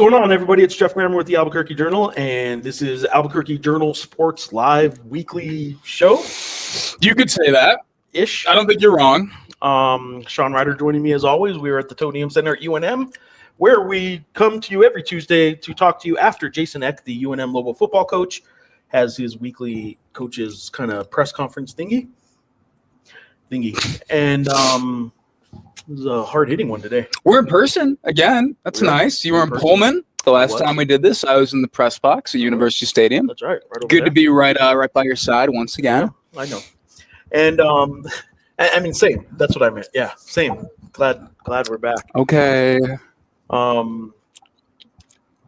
going on, everybody? It's Geoff with the Albuquerque Journal, and this is Albuquerque Journal Sports live weekly show. You could say that. Ish. I don't think you're wrong. Sean Reider joining me as always. We are at the Todium Center at UNM, where we come to you every Tuesday to talk to you after Jason Eck, the UNM Lobo football coach, has his weekly coaches kind of press conference thingy. And it was a hard-hitting one today. We're in person again. That's nice. You were in Pullman the last time we did this. I was in the press box at University Stadium. That's right. Good to be right by your side once again. Yeah, I know. And I mean, same. That's what I meant. Yeah, same. Glad we're back. Okay.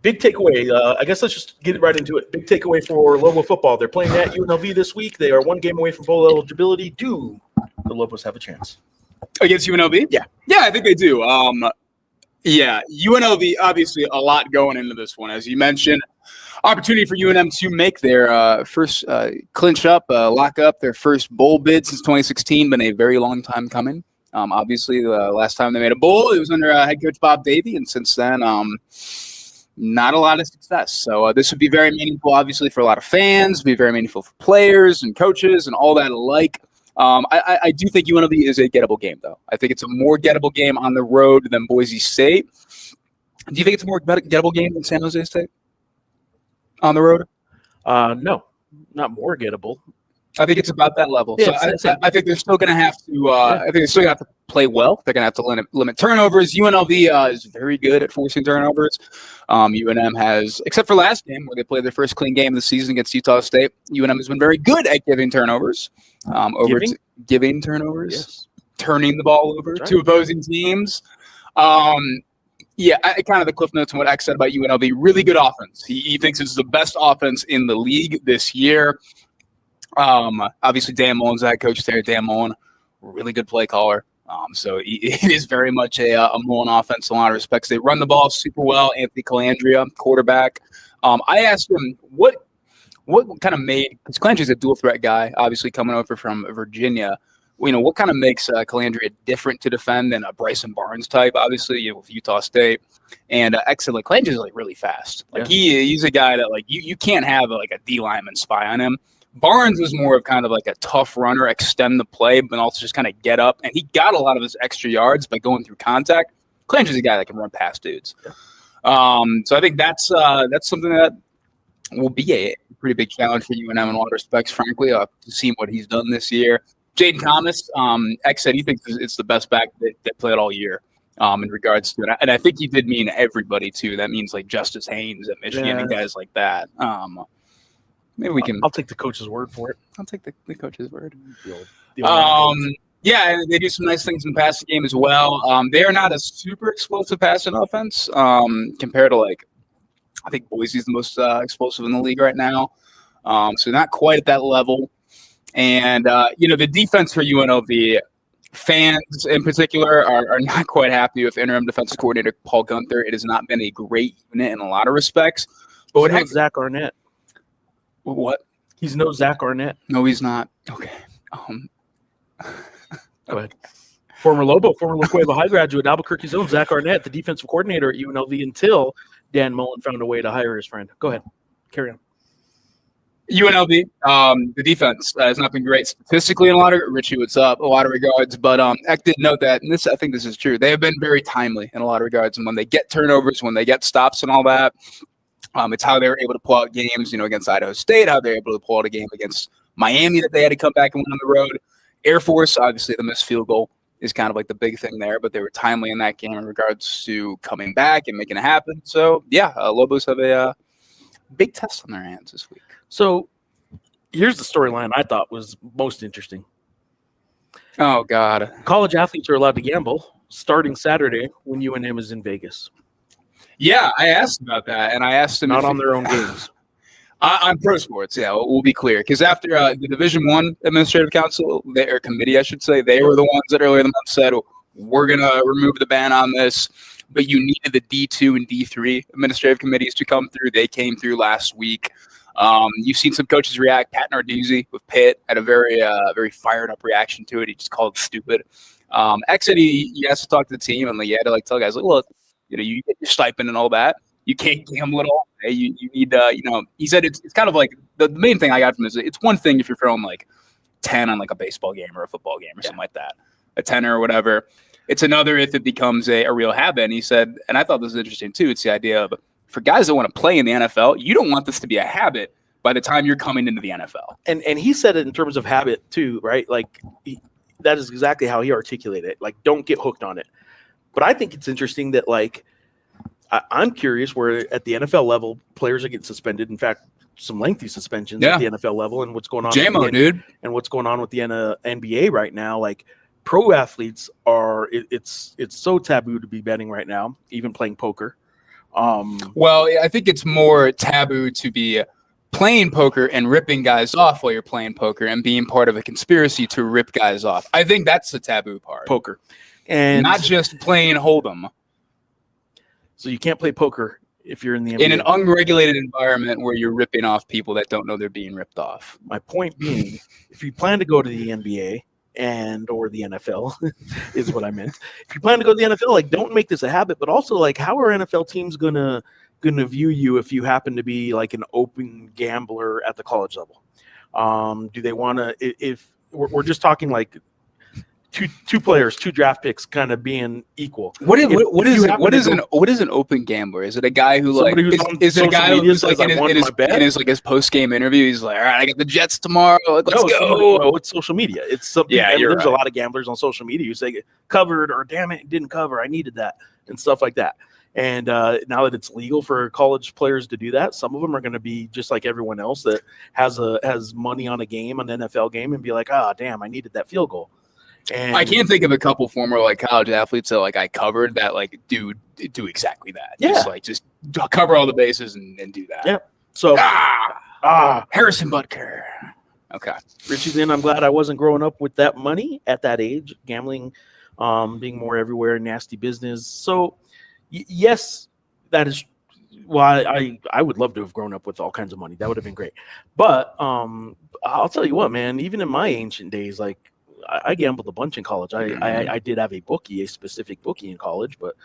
Big takeaway. I guess let's just get right into it. Big takeaway for Lobo football. They're playing at UNLV this week. They are one game away from bowl eligibility. Do the Lobos have a chance against UNLV? Yeah, I think they do. UNLV, obviously a lot going into this one. As you mentioned, opportunity for UNM to make their first lock up their first bowl bid since 2016. Been a very long time coming. Obviously, the last time they made a bowl, it was under head coach Bob Davie, and since then, not a lot of success. So this would be very meaningful, obviously, for a lot of fans. Be very meaningful for players and coaches and all that alike. I do think UNLV is a gettable game, though. I think it's a more gettable game on the road than Boise State. Do you think it's a more gettable game than San Jose State on the road? No, not more gettable. I think it's about that level. Yeah, so I think they're still going to have to. I think they're still going to have to play well. They're going to have to limit turnovers. UNLV is very good at forcing turnovers. UNM has, except for last game where they played their first clean game of the season against Utah State, UNM has been very good at giving turnovers. Giving turnovers, yes. Turning the ball over to opposing teams. Kind of the cliff notes on what X said about UNLV. Really good offense. He thinks it's the best offense in the league this year. Obviously, Dan Mullen's the head coach there. Dan Mullen, really good play caller. So it is very much a Mullen offense in a lot of respects. They run the ball super well. Anthony Calandria, quarterback. I asked him what kind of made, because Calandria's a dual threat guy, obviously coming over from Virginia. What kind of makes Calandria different to defend than a Bryson Barnes type, obviously, with Utah State. And X said, Calandria's really fast. He's a guy that you can't have a D lineman spy on him. Barnes is more of kind of a tough runner, extend the play, but also just kind of get up. And he got a lot of his extra yards by going through contact. Calandria's a guy that can run past dudes. So I think that's something that will be a pretty big challenge for UNM in a lot of respects, frankly, to see what he's done this year. Jaden Thomas, X said he thinks it's the best back that played all year in regards to it. And I think he did mean everybody, too. That means Justice Haynes at Michigan and guys like that. Maybe we can. I'll take the coach's word for it. I'll take the coach's word. And they do some nice things in the passing game as well. They are not a super explosive passing offense compared to I think Boise's the most explosive in the league right now. So not quite at that level. And the defense for UNLV fans in particular are not quite happy with interim defensive coordinator Paul Gunther. It has not been a great unit in a lot of respects. But what heck, Zach Arnett? What? He's no Zach Arnett. No, he's not. Okay. Go ahead. Former Lobo, former La Cueva High graduate, Albuquerque's own Zach Arnett, the defensive coordinator at UNLV until Dan Mullen found a way to hire his friend. Go ahead. Carry on. UNLV, the defense has not been great statistically in a lot of regards, but Eck did note that, and I think this is true. They have been very timely in a lot of regards, and when they get turnovers, when they get stops and all that, it's how they were able to pull out games, against Idaho State, how they were able to pull out a game against Miami that they had to come back and win on the road. Air Force, obviously, the missed field goal is kind of the big thing there, but they were timely in that game in regards to coming back and making it happen. So, Lobos have a big test on their hands this week. So, here's the storyline I thought was most interesting. Oh, God. College athletes are allowed to gamble starting Saturday when UNM is in Vegas. Yeah, I asked about that, and I asked him not on their own games. On Pro Sports, we'll be clear. Because after the Division I Administrative Council, or committee, I should say, they were the ones that earlier in the month said, we're going to remove the ban on this, but you needed the D2 and D3 administrative committees to come through. They came through last week. You've seen some coaches react. Pat Narduzzi with Pitt had a very fired up reaction to it. He just called it stupid. X said he has to talk to the team, and he had to tell guys, look, you get your stipend and all that. You can't gamble at all. You need, he said it's kind of like the main thing I got from this. It's one thing if you're throwing like 10 on like a baseball game or a football game or something like that, a tenner or whatever. It's another if it becomes a real habit. And he said, and I thought this was interesting too. It's the idea of for guys that want to play in the NFL, you don't want this to be a habit by the time you're coming into the NFL. And he said it in terms of habit too, right? Like that is exactly how he articulated it. Like, don't get hooked on it. But I think it's interesting that like I'm curious where at the NFL level players are getting suspended. In fact, some lengthy suspensions at the NFL level, and what's going on dude, and what's going on with the NBA right now. Like pro athletes are it's so taboo to be betting right now, even playing poker. Well, I think it's more taboo to be playing poker and ripping guys off while you're playing poker and being part of a conspiracy to rip guys off. I think that's the taboo part. Poker. And not just playing Hold'em. So you can't play poker if you're in the NBA. In an unregulated environment where you're ripping off people that don't know they're being ripped off. My point being, if you plan to go to the NBA and or the NFL is what I meant. If you plan to go to the NFL, like don't make this a habit, but also like how are NFL teams gonna view you if you happen to be like an open gambler at the college level? Do they want to? If we're just talking like two players, 2 draft picks, kind of being equal. What is an open gambler? Is it a guy who like is it a guy who's like in his post game interview? He's like, all right, I got the Jets tomorrow. Let's go. No, it's social media. It's something. Yeah, there's a lot of gamblers on social media who say covered or damn it didn't cover. I needed that and stuff like that. And now that it's legal for college players to do that, some of them are going to be just like everyone else that has money on a game, an NFL game, and be like, damn, I needed that field goal. And I can't think of a couple former like college athletes that like I covered that like do exactly that. Yeah. Just cover all the bases and do that. Yeah. So Harrison Butker. Okay. Richie's in. I'm glad I wasn't growing up with that money at that age. Gambling, being more everywhere, nasty business. So yes, that is. Well, I would love to have grown up with all kinds of money. That would have been great. But I'll tell you what, man. Even in my ancient days, like. I gambled a bunch in college. I did have a specific bookie in college, but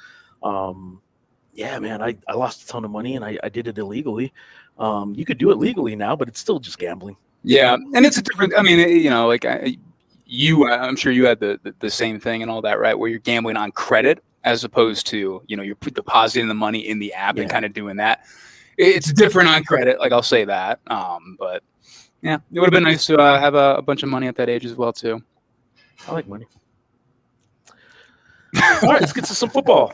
yeah, man, I lost a ton of money and I did it illegally. You could do it legally now, but it's still just gambling. Yeah, and it's a different. I mean, like I'm sure you had the same thing and all that, right? Where you're gambling on credit as opposed to you're depositing the money in the app and kind of doing that. It's different on credit, like I'll say that. But yeah, it would have been nice to have a bunch of money at that age as well too. I like money. All right, let's get to some football.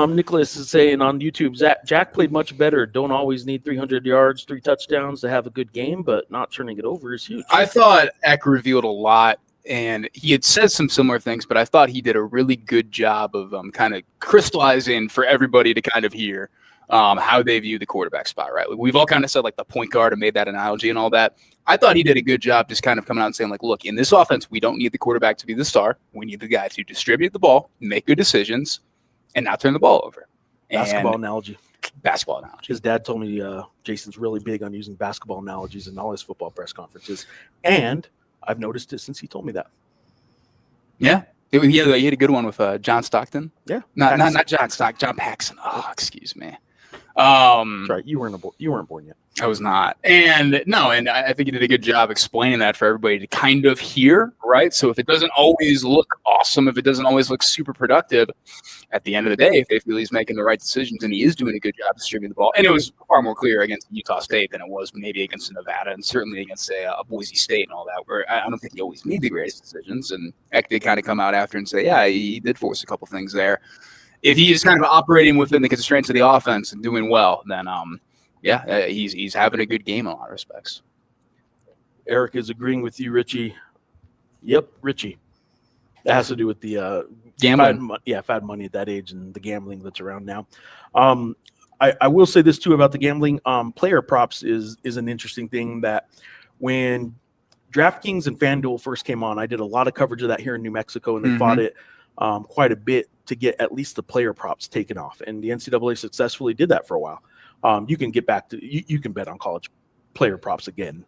Nicholas is saying on YouTube, Jack played much better. Don't always need 300 yards, 3 touchdowns to have a good game, but not turning it over is huge. I thought Eck revealed a lot, and he had said some similar things, but I thought he did a really good job of kind of crystallizing for everybody to kind of hear how they view the quarterback spot, right? We've all kind of said like the point guard and made that analogy and all that. I thought he did a good job just kind of coming out and saying like, look, in this offense, we don't need the quarterback to be the star. We need the guy to distribute the ball, make good decisions, and not turn the ball over. Basketball analogy. His dad told me Jason's really big on using basketball analogies in all his football press conferences. And I've noticed it since he told me that. Yeah. He had a good one with John Stockton. Yeah. Not John Stockton, John Paxson. Oh, excuse me. That's right. You weren't born yet. I was not. And I think he did a good job explaining that for everybody to kind of hear, right? So if it doesn't always look awesome, if it doesn't always look super productive, at the end of the day, if they feel he's making the right decisions and he is doing a good job distributing the ball, and it was far more clear against Utah State than it was maybe against Nevada and certainly against a Boise State and all that, where I don't think he always made the greatest decisions. And Eck did kind of come out after and say, yeah, he did force a couple things there. If he is kind of operating within the constraints of the offense and doing well, then he's having a good game in a lot of respects. Eric is agreeing with you, Richie. Yep, Richie. That has to do with the gambling. Fad money at that age and the gambling that's around now. I will say this too about the gambling. Player props is an interesting thing that when DraftKings and FanDuel first came on, I did a lot of coverage of that here in New Mexico, and they fought it quite a bit to get at least the player props taken off. And the NCAA successfully did that for a while. You can get back to you can bet on college player props again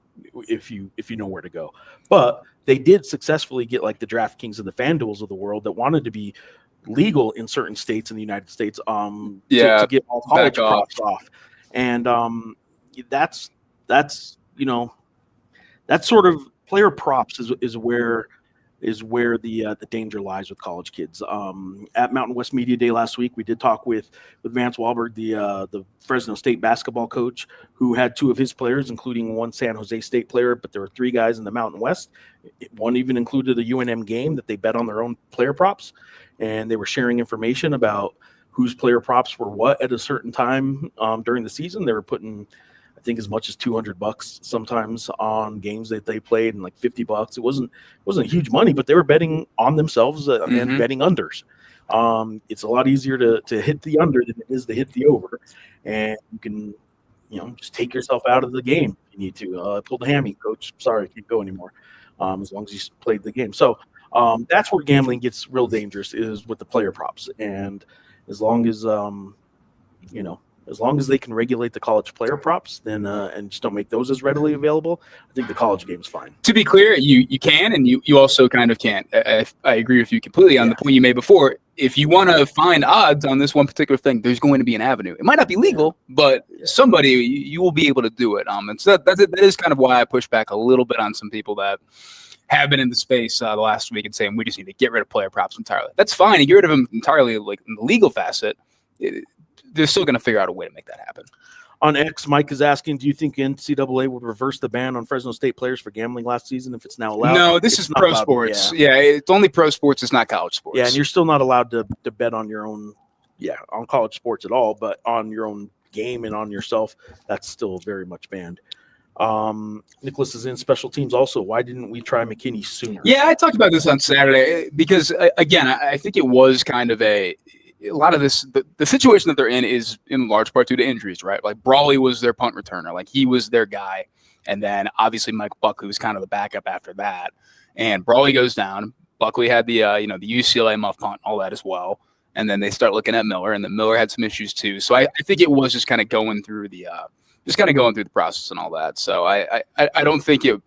if you know where to go. But they did successfully get like the DraftKings and the FanDuels of the world that wanted to be legal in certain states in the United States Yeah, to get all college back off. props off. And that's that sort of player props is where the danger lies with college kids. At Mountain West Media Day last week, we did talk with Vance Wahlberg, the Fresno State basketball coach, who had 2 of his players, including 1 San Jose State player, but there were 3 guys in the Mountain West. One even included a UNM game that they bet on their own player props, and they were sharing information about whose player props were what at a certain time during the season. They were putting, I think, as much as $200 sometimes on games that they played, and like $50. It wasn't huge money, but they were betting on themselves and betting unders. It's a lot easier to hit the under than it is to hit the over, and you can just take yourself out of the game if you need to. I pulled a hammy, coach. Sorry, I can't go anymore. As long as you played the game. So that's where gambling gets real dangerous, is with the player props. And as long as as long as they can regulate the college player props, then and just don't make those as readily available, I think the college game's fine. To be clear, you can, and you also kind of can't. I agree with you completely on the point you made before. If you want to find odds on this one particular thing, there's going to be an avenue. It might not be legal, but somebody, you will be able to do it. And so that is kind of why I push back a little bit on some people that have been in the space the last week and saying we just need to get rid of player props entirely. That's fine. You get rid of them entirely, like in the legal facet. They're still going to figure out a way to make that happen. On X, Mike is asking, do you think NCAA would reverse the ban on Fresno State players for gambling last season if it's now allowed? No, this is pro sports. Yeah, it's only pro sports. It's not college sports. Yeah, and you're still not allowed to bet on your own, on college sports at all, but on your own game and on yourself, that's still very much banned. Nicholas is in special teams also. Why didn't we try McKinney sooner? Yeah, I talked about this on Saturday because, again, I think it was kind of a lot of this, the situation that they're in is in large part due to injuries, right? Like Brawley was their punt returner. Like he was their guy. And then obviously Mike Buckley was kind of the backup after that. And Brawley goes down. Buckley had the the UCLA muff punt, all that as well. And then they start looking at Miller, and then Miller had some issues too. So I think it was just kind of going through the process and all that. So I don't think it,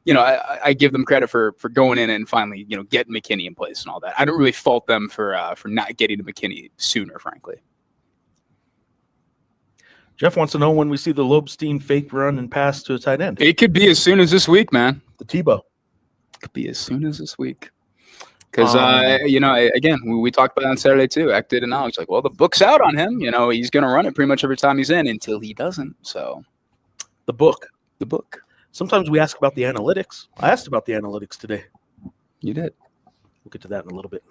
I give them credit for going in and finally, getting McKinney in place and all that. I don't really fault them for not getting to McKinney sooner, frankly. Geoff wants to know when we see the Lobstein fake run and pass to a tight end. It could be as soon as this week, man. The Tebow. Could be as soon as this week. Because, again, we talked about it on Saturday too. Eck did acknowledge, like, well, the book's out on him. He's going to run it pretty much every time he's in until he doesn't. So the book. Sometimes we ask about the analytics. I asked about the analytics today. You did. We'll get to that in a little bit.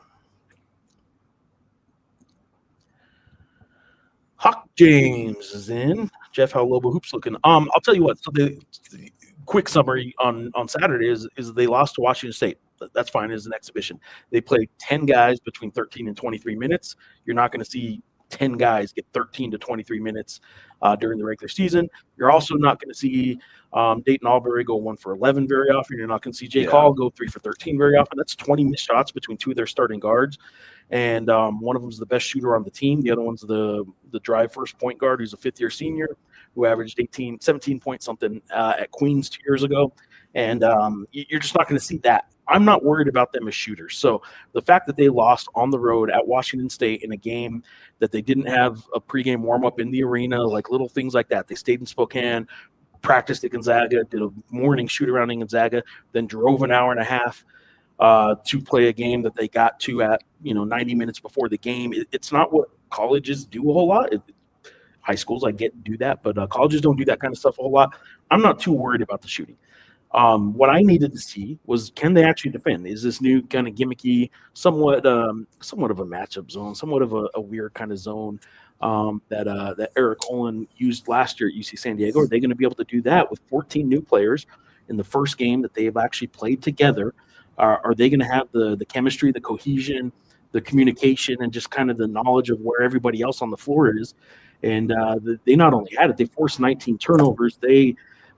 Hawk James is in. Geoff, how Lobo hoops looking? I'll tell you what. So the quick summary on Saturday is they lost to Washington State. That's fine as an exhibition. They played 10 guys between 13 and 23 minutes. You're not going to see 10 guys get 13 to 23 minutes during the regular season. You're also not going to see Dayton Albury go 1 for 11 very often. You're not going to see Jake Hall go 3 for 13 very often. That's 20 missed shots between 2 of their starting guards. And one of them is the best shooter on the team. The other one's the drive first point guard, who's a fifth-year senior, who averaged 17 points something at Queens 2 years ago. And you're just not going to see that. I'm not worried about them as shooters. So the fact that they lost on the road at Washington State in a game that they didn't have a pregame warm-up in the arena, like little things like that. They stayed in Spokane, practiced at Gonzaga, did a morning shoot-around in Gonzaga, then drove an hour and a half to play a game that they got to at 90 minutes before the game. It's not what colleges do a whole lot. High schools, I get do that, but colleges don't do that kind of stuff a whole lot. I'm not too worried about the shooting. What I needed to see was, can they actually defend? Is this new kind of gimmicky, somewhat of a matchup zone, somewhat of a weird kind of zone that Eric Olin used last year at UC San Diego? Are they going to be able to do that with 14 new players in the first game that they've actually played together? Are they going to have the chemistry, the cohesion, the communication, and just kind of the knowledge of where everybody else on the floor is? And they not only had it, they forced 19 turnovers.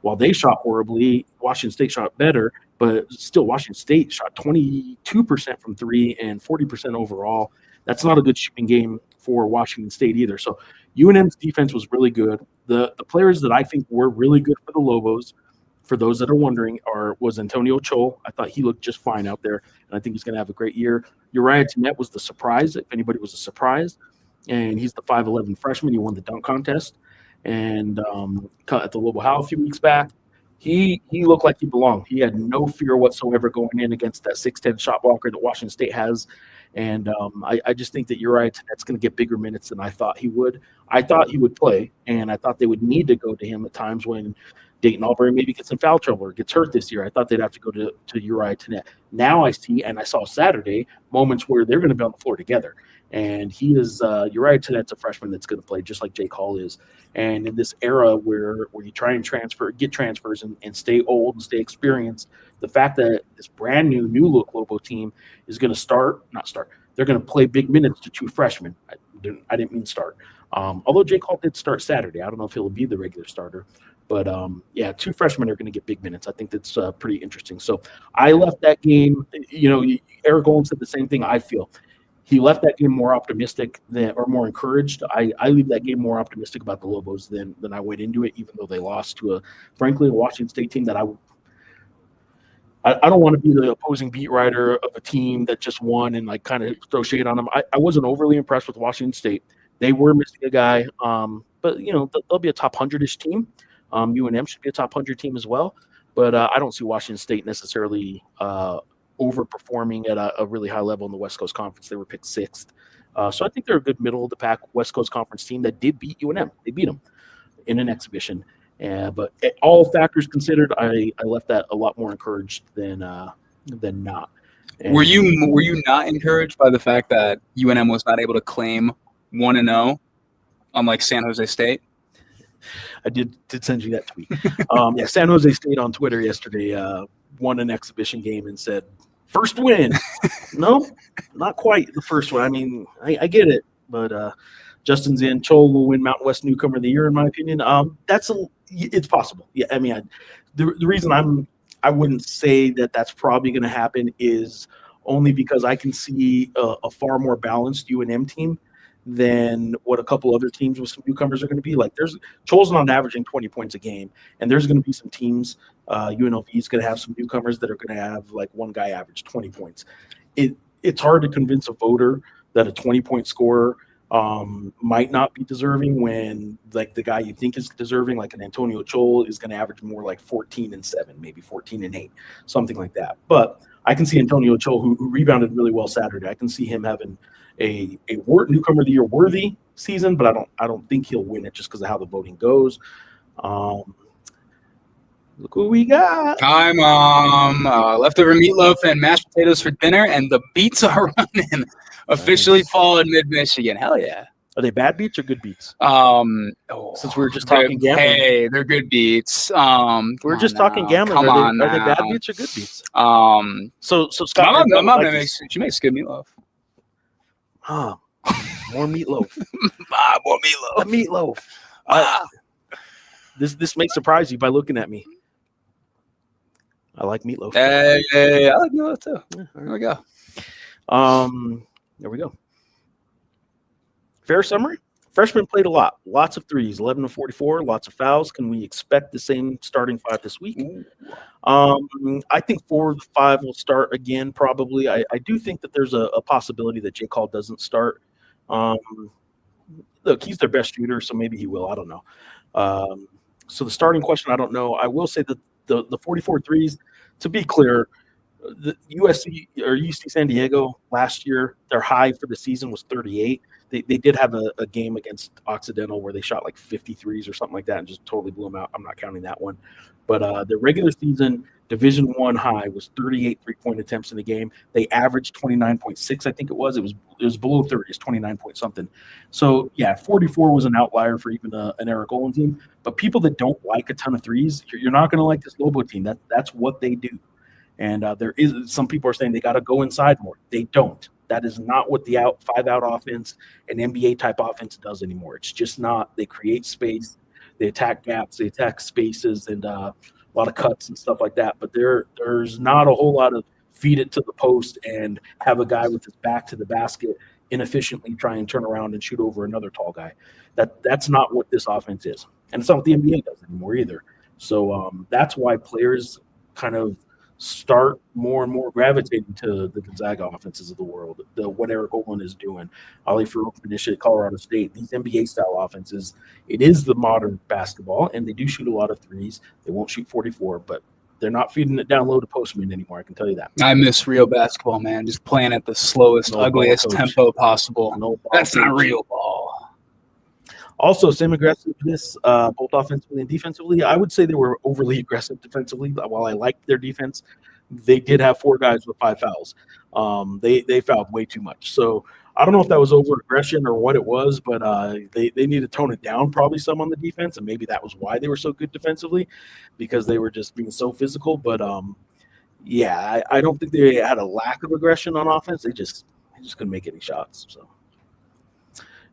While they shot horribly, Washington State shot better, but still Washington State shot 22% from three and 40% overall. That's not a good shooting game for Washington State either. So UNM's defense was really good. The players that I think were really good for the Lobos for those that are wondering, was Antonio Chol. I thought he looked just fine out there, and I think he's going to have a great year. Uriah Tenet was the surprise, if anybody was a surprise, and he's the 5'11" freshman. He won the dunk contest, and at the Lobo Howl a few weeks back. He looked like he belonged. He had no fear whatsoever going in against that 6'10" shot blocker that Washington State has. And I just think that Uriah Tenet's going to get bigger minutes than I thought he would. I thought he would play, and I thought they would need to go to him at times when Dayton Albury maybe gets in foul trouble or gets hurt this year. I thought they'd have to go to Uriah Tenet. Now I see, and I saw Saturday, moments where they're going to be on the floor together. And he is Uriah Tenet's a freshman that's going to play just like Jake Hall is. And in this era where you try and get transfers and stay old and stay experienced, the fact that this brand new look Lobo team is going to they're going to play big minutes to two freshmen. I didn't mean start. Although Jake Hall did start Saturday. I don't know if he'll be the regular starter. But, two freshmen are going to get big minutes. I think that's pretty interesting. So I left that game, Eric Golden said the same thing I feel. He left that game more optimistic or more encouraged. I leave that game more optimistic about the Lobos than I went into it, even though they lost to a Washington State team that I don't want to be the opposing beat writer of a team that just won and kind of throw shade on them. I wasn't overly impressed with Washington State. They were missing a guy, but they'll be a top 100-ish team. UNM should be a top 100 team as well, but I don't see Washington State necessarily overperforming at a really high level in the West Coast Conference. They were picked 6th. So I think they're a good middle-of-the-pack West Coast Conference team that did beat UNM. They beat them in an exhibition. But all factors considered, I left that a lot more encouraged than not. And were you not encouraged by the fact that UNM was not able to claim 1-0, unlike San Jose State? I did send you that tweet. San Jose State on Twitter yesterday won an exhibition game and said, first win. No, not quite the first one. I mean, I get it, but Justin's in. Chol will win Mountain West Newcomer of the Year, in my opinion. It's possible. Yeah, I mean, the reason I wouldn't say that's probably going to happen is only because I can see a far more balanced UNM team than what a couple other teams with some newcomers are going to be. Like Chol's not averaging 20 points a game, and there's going to be some teams. UNLV is going to have some newcomers that are going to have one guy average 20 points. It's hard to convince a voter that a 20-point scorer might not be deserving when the guy you think is deserving, like an Antonio Chol, is going to average more like 14 and 7, maybe 14 and 8, something like that. But I can see Antonio Chol, who rebounded really well Saturday. I can see him having a newcomer of the year worthy season, but I don't think he'll win it just because of how the voting goes. Look who we got. Hi, Mom. Leftover meatloaf and mashed potatoes for dinner, and the beats are running. Officially fall in mid-Michigan. Hell yeah. Are they bad beats or good beats? Since we were just talking gambling. Hey, they're good beats. We're just talking gambling. Are they bad beats or good beats? So Scott, my mom makes good meatloaf. More meatloaf. More meatloaf. A meatloaf. This may surprise you by looking at me. I like meatloaf. Hey, I like meatloaf too. Yeah, there we go. There we go. Fair summary. Freshmen played a lot. Lots of threes, 11 to 44, lots of fouls. Can we expect the same starting 5 this week? I think 4 to 5 will start again, probably. I do think that there's a possibility that Jake Hall doesn't start. Look, he's their best shooter, so maybe he will. I don't know. So the starting question, I don't know. I will say that the 44 threes, to be clear, the UC San Diego last year, their high for the season was 38. They did have a game against Occidental where they shot 53s or something like that and just totally blew them out. I'm not counting that one. But the regular season Division I high was 38 three-point attempts in the game. They averaged 29.6, I think it was. It was below 30. It's 29 point something. So, 44 was an outlier for even an Eric Olin team. But people that don't like a ton of threes, you're not going to like this Lobo team. That's what they do. And there is some people are saying they got to go inside more. They don't. That is not what the 5-out offense and NBA-type offense does anymore. It's just not. They create space. They attack gaps. They attack spaces and a lot of cuts and stuff like that. But there's not a whole lot of feed it to the post and have a guy with his back to the basket inefficiently try and turn around and shoot over another tall guy. That's not what this offense is. And it's not what the NBA does anymore either. So that's why players kind of start more and more gravitating to the Gonzaga offenses of the world, what Eric Olin is doing, Ali Farouk initiated Colorado State, these NBA-style offenses. It is the modern basketball, and they do shoot a lot of threes. They won't shoot 44, but they're not feeding it down low to postman anymore, I can tell you that. I miss real basketball, man. Just playing at the slowest, ugliest tempo possible. That's not real ball. Also, same aggressiveness, both offensively and defensively. I would say they were overly aggressive defensively. While I liked their defense, they did have 4 guys with 5 fouls. They fouled way too much. So I don't know if that was over aggression or what it was, but they need to tone it down probably some on the defense, and maybe that was why they were so good defensively, because they were just being so physical. But yeah, I don't think they had a lack of aggression on offense. They just couldn't make any shots. So.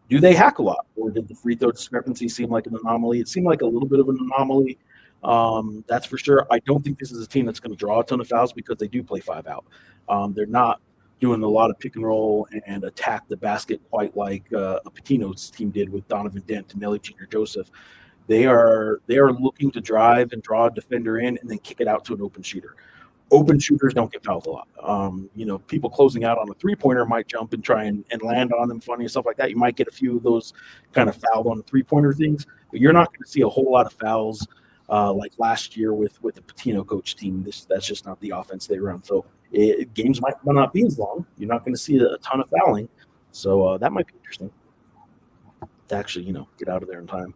Do they hack a lot, or did the free throw discrepancy seem like an anomaly? It seemed like a little bit of an anomaly, that's for sure. I don't think this is a team that's going to draw a ton of fouls because they do play 5 out. They're not doing a lot of pick and roll and attack the basket quite like a Pitino's team did with Donovan Dent and Nelly Jr. Joseph. They are looking to drive and draw a defender in and then kick it out to an open shooter. Open shooters don't get fouled a lot. People closing out on a three-pointer might jump and try and land on them funny and stuff like that. You might get a few of those kind of fouled on the three-pointer things, but you're not going to see a whole lot of fouls like last year with the Pitino coach team. That's just not the offense they run. So games might not be as long. You're not going to see a ton of fouling. So that might be interesting to actually, get out of there in time.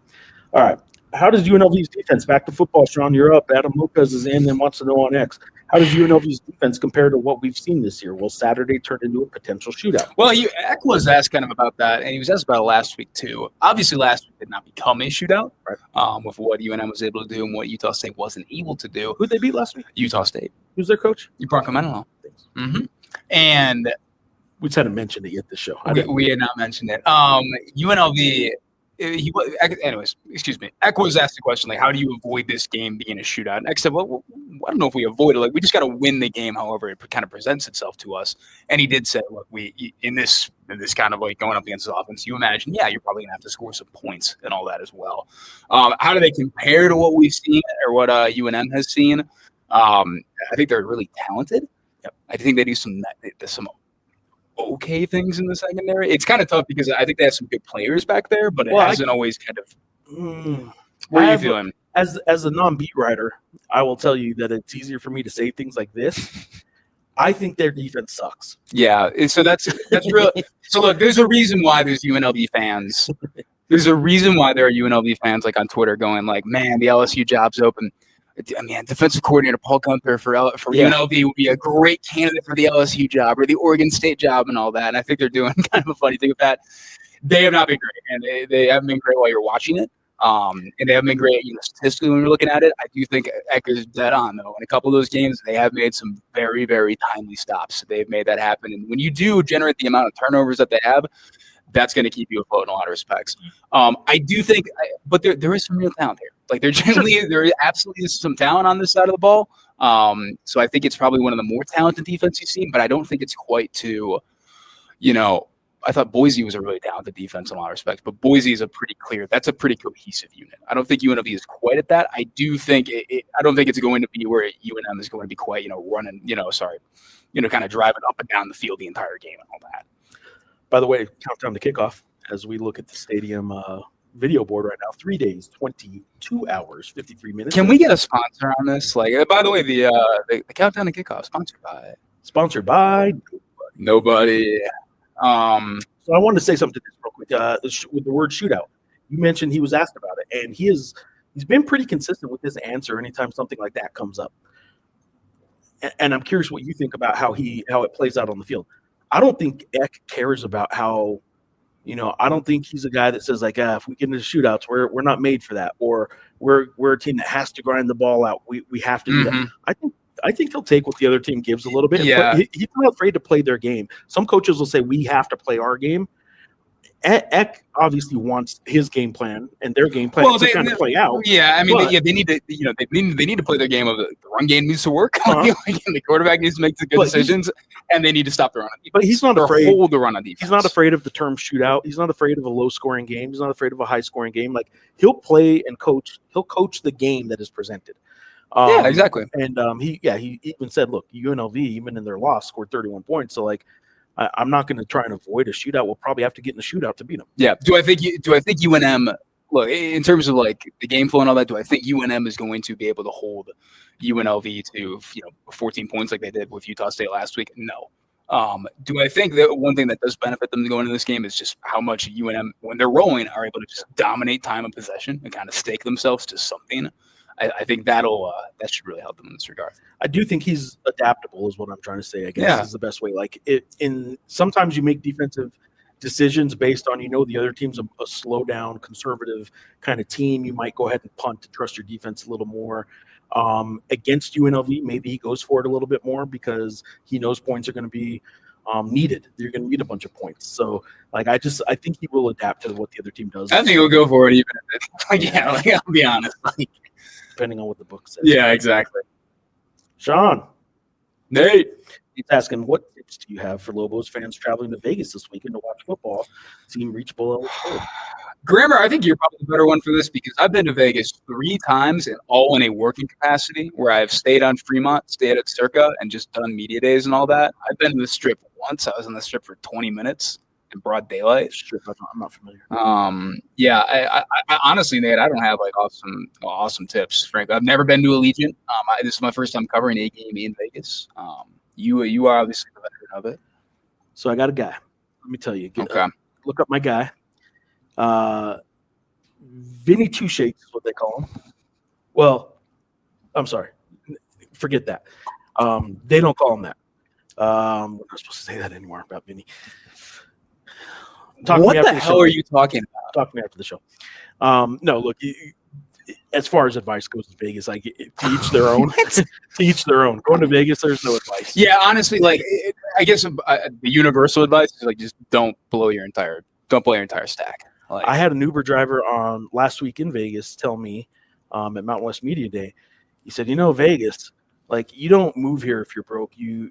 All right. How does UNLV's defense, back to football, Sean, you're up. Adam Lopez is in and wants to know on X. How does UNLV's defense compare to what we've seen this year? Will Saturday turn into a potential shootout? Well, Eck was asked kind of about that, and he was asked about it last week too. Obviously, last week did not become a shootout, right? With what UNM was able to do and what Utah State wasn't able to do. Who'd they beat last week? Utah State. Who's their coach? Bronco Mendenhall. And we just hadn't mentioned it yet this show. We had not mentioned it. UNLV – anyways, excuse me. Eck was asked the question, like, how do you avoid this game being a shootout? And Eck said, well, I don't know if we avoid it. Like, we just got to win the game, however it kind of presents itself to us. And he did say, look, we in this kind of like going up against the offense, you imagine, you're probably going to have to score some points and all that as well. How do they compare to what we've seen or what UNM has seen? I think they're really talented. Yep. I think they do some okay things in the secondary. It's kind of tough because I think they have some good players back there, but it hasn't always kind of. What are you feeling? As a non-beat writer, I will tell you that it's easier for me to say things like this. I think their defense sucks. Yeah, so that's real. So look, there's a reason why there's UNLV fans. There's a reason why there are UNLV fans like on Twitter going like, "Man, the LSU job's open." I mean, defensive coordinator Paul Gunther for UNLV would be a great candidate for the LSU job or the Oregon State job and all that. And I think they're doing kind of a funny thing with that. They have not been great, and they haven't been great while you're watching it. And they haven't been great, statistically when you're looking at it. I do think Eck is dead on, though. In a couple of those games, they have made some very, very timely stops. They've made that happen. And when you do generate the amount of turnovers that they have, that's going to keep you afloat in a lot of respects. I do think, but there is some real talent here. Like there absolutely is some talent on this side of the ball. So I think it's probably one of the more talented defense you've seen, but I don't think it's quite to, I thought Boise was a really talented defense in a lot of respects, but Boise is that's a pretty cohesive unit. I don't think UNLV is quite at that. I do think I don't think it's going to be where UNM is going to be quite, running, kind of driving up and down the field the entire game and all that. By the way, countdown to kickoff as we look at the stadium video board right now. 3 days, 22 hours, 53 minutes. Can we get a sponsor on this? Like, by the way, the countdown to kickoff sponsored by nobody. So I wanted to say something to this real quick with the word shootout. You mentioned he was asked about it, and he's been pretty consistent with his answer anytime something like that comes up. And I'm curious what you think about how it plays out on the field. I don't think Eck cares about how, I don't think he's a guy that says like, if we get into shootouts, we're not made for that, or we're a team that has to grind the ball out. We have to do that. I think he'll take what the other team gives a little bit. Yeah. But he's not afraid to play their game. Some coaches will say we have to play our game, Eck obviously wants his game plan and their game plan to kind of play out. Yeah, I mean, they need to, they need to play their game of the run game needs to work. The quarterback needs to make the good decisions, and they need to stop the run on defense. But he's not afraid. Hold the run on defense. He's not afraid of the term shootout. He's not afraid of a low-scoring game. He's not afraid of a high-scoring game. Like, he'll play and coach. He'll coach the game that is presented. Yeah, exactly. And he even said, look, UNLV, even in their loss, scored 31 points. So, like, I'm not going to try and avoid a shootout. We'll probably have to get in a shootout to beat them. Yeah. Do I think UNM, look, in terms of like the game flow and all that, do I think UNM is going to be able to hold UNLV to 14 points like they did with Utah State last week? No. Do I think that one thing that does benefit them to go into this game is just how much UNM, when they're rolling, are able to just dominate time of possession and kind of stake themselves to something? I think that should really help them in this regard. I do think he's adaptable, is what I'm trying to say. I guess is the best way. Like sometimes you make defensive decisions based on the other team's a slow down, conservative kind of team. You might go ahead and punt to trust your defense a little more. Against UNLV, maybe he goes for it a little bit more because he knows points are going to be needed. You're going to need a bunch of points. So, like, I think he will adapt to what the other team does. I think he'll go for it even if it's I'll be honest. Depending on what the book says. Yeah, exactly. Sean. Nate. He's asking, what tips do you have for Lobos fans traveling to Vegas this weekend to watch football? Team reach below. Grammer, I think you're probably the better one for this because I've been to Vegas 3 times and all in a working capacity where I've stayed on Fremont, stayed at Circa, and just done media days and all that. I've been to the Strip once. I was on the Strip for 20 minutes. In broad daylight. Strip, I'm not familiar. I honestly, Nate, I don't have like awesome tips. Frankly, I've never been to Allegiant. This is my first time covering a game in Vegas. You are obviously the veteran of it. So I got a guy. Let me tell you. Okay. Look up my guy. Vinny Two Shakes is what they call him. Well, I'm sorry. Forget that. They don't call him that. We're not supposed to say that anymore about Vinny. What the hell are you talking about? Talk to me after the show. No, look, as far as advice goes in Vegas, like to each their own. To each their own. Going to Vegas, there's no advice. Yeah, honestly, like I guess the universal advice is like just don't blow your entire stack. Like, I had an Uber driver on last week in Vegas tell me at Mountain West Media Day. He said, Vegas, like you don't move here if you're broke. You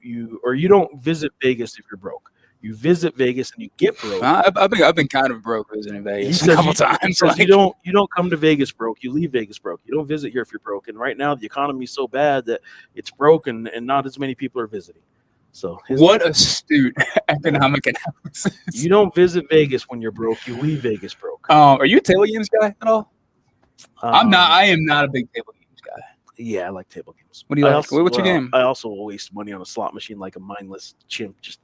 don't visit Vegas if you're broke. You visit Vegas and you get broke. I've been kind of broke visiting Vegas a couple times. He says you don't come to Vegas broke. You leave Vegas broke. You don't visit here if you're broke. And right now the economy is so bad that it's broken and not as many people are visiting. So what astute economic analysis. You don't visit Vegas when you're broke. You leave Vegas broke. Are you a table games guy at all? I'm not. I am not a big table games guy. Yeah, I like table games. What do you like? What's your game? I also will waste money on a slot machine like a mindless chimp. Just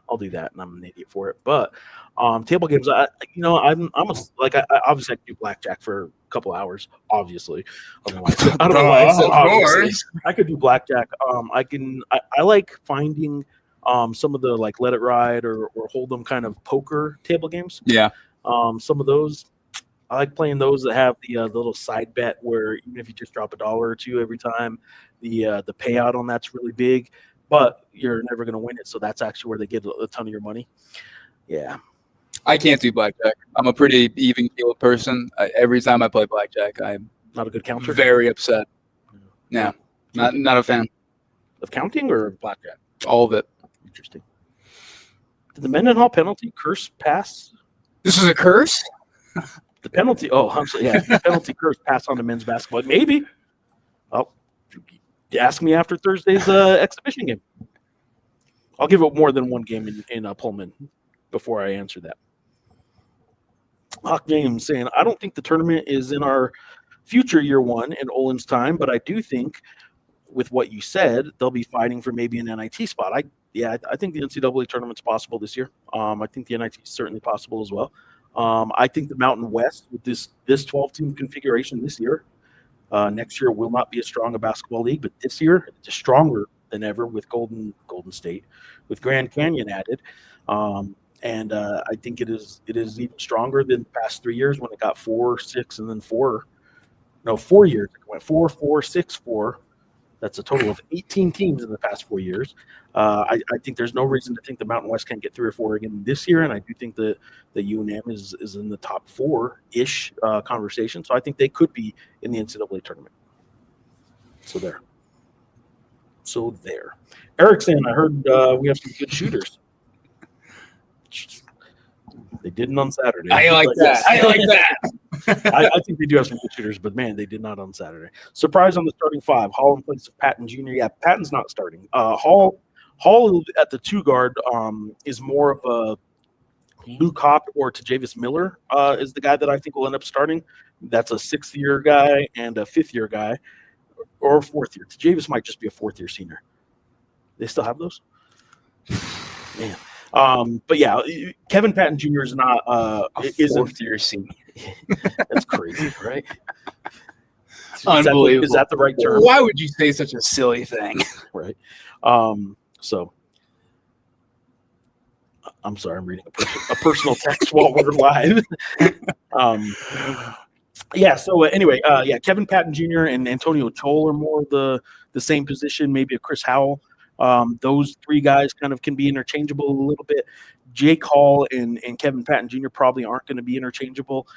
I'll do that, and I'm an idiot for it. But table games, I obviously I can do blackjack for a couple hours. Obviously, I don't know why I said obviously. I could do blackjack. I like finding some of the like Let It Ride or Hold'em kind of poker table games. Yeah. Some of those. I like playing those that have the little side bet where even if you just drop $1 or $2 every time, the payout on that's really big, but you're never going to win it. So that's actually where they get a ton of your money. Yeah. I can't do blackjack. I'm a pretty even-keeled person. Every time I play blackjack, I'm not a good counter. Very upset. Yeah. Not a fan. Of counting or blackjack? All of it. Interesting. Did the Mendenhall penalty curse pass? This is a curse? The penalty, the penalty curse pass on to men's basketball. Maybe. Oh, ask me after Thursday's exhibition game. I'll give it more than one game in Pullman before I answer that. Hawk James saying, I don't think the tournament is in our future year one in Olin's time, but I do think with what you said, they'll be fighting for maybe an NIT spot. I think the NCAA tournament's possible this year. I think the NIT is certainly possible as well. I think the Mountain West with this 12-team configuration this year, next year will not be as strong a basketball league, but this year it's stronger than ever with Golden State, with Grand Canyon added, and I think it is even stronger than the past 3 years when it got 4, 6, and then 4. No, 4 years. It went 4, 4, 6, 4, That's a total of 18 teams in the past 4 years. I think there's no reason to think the Mountain West can't get 3 or 4 again this year, and I do think the UNM is in the top 4-ish conversation. So I think they could be in the NCAA tournament. So there. Erickson, I heard we have some good shooters. They didn't on Saturday. I like that. I like that. I think they do have some good shooters, but man, they did not on Saturday. Surprise on the starting 5. Hall in place of Patton Jr. Yeah, Patton's not starting. Hall at the 2 guard is more of a Luke Hopp or Tajavis Miller is the guy that I think will end up starting. That's a 6th-year guy and a 5th-year guy, or a 4th year. Tajavis might just be a 4th-year senior. They still have those? Man. But yeah, Kevin Patton Jr. is not a 4th-year senior. That's crazy, right? Unbelievable. Is that the right term? Why would you say such a silly thing? Right. So I'm sorry, I'm reading a personal text while we're live. Yeah. So anyway, Kevin Patton Jr. and Antonio Toll are more of the same position. Maybe a Chris Howell. Those 3 guys kind of can be interchangeable a little bit. Jake Hall and Kevin Patton Jr. probably aren't going to be interchangeable.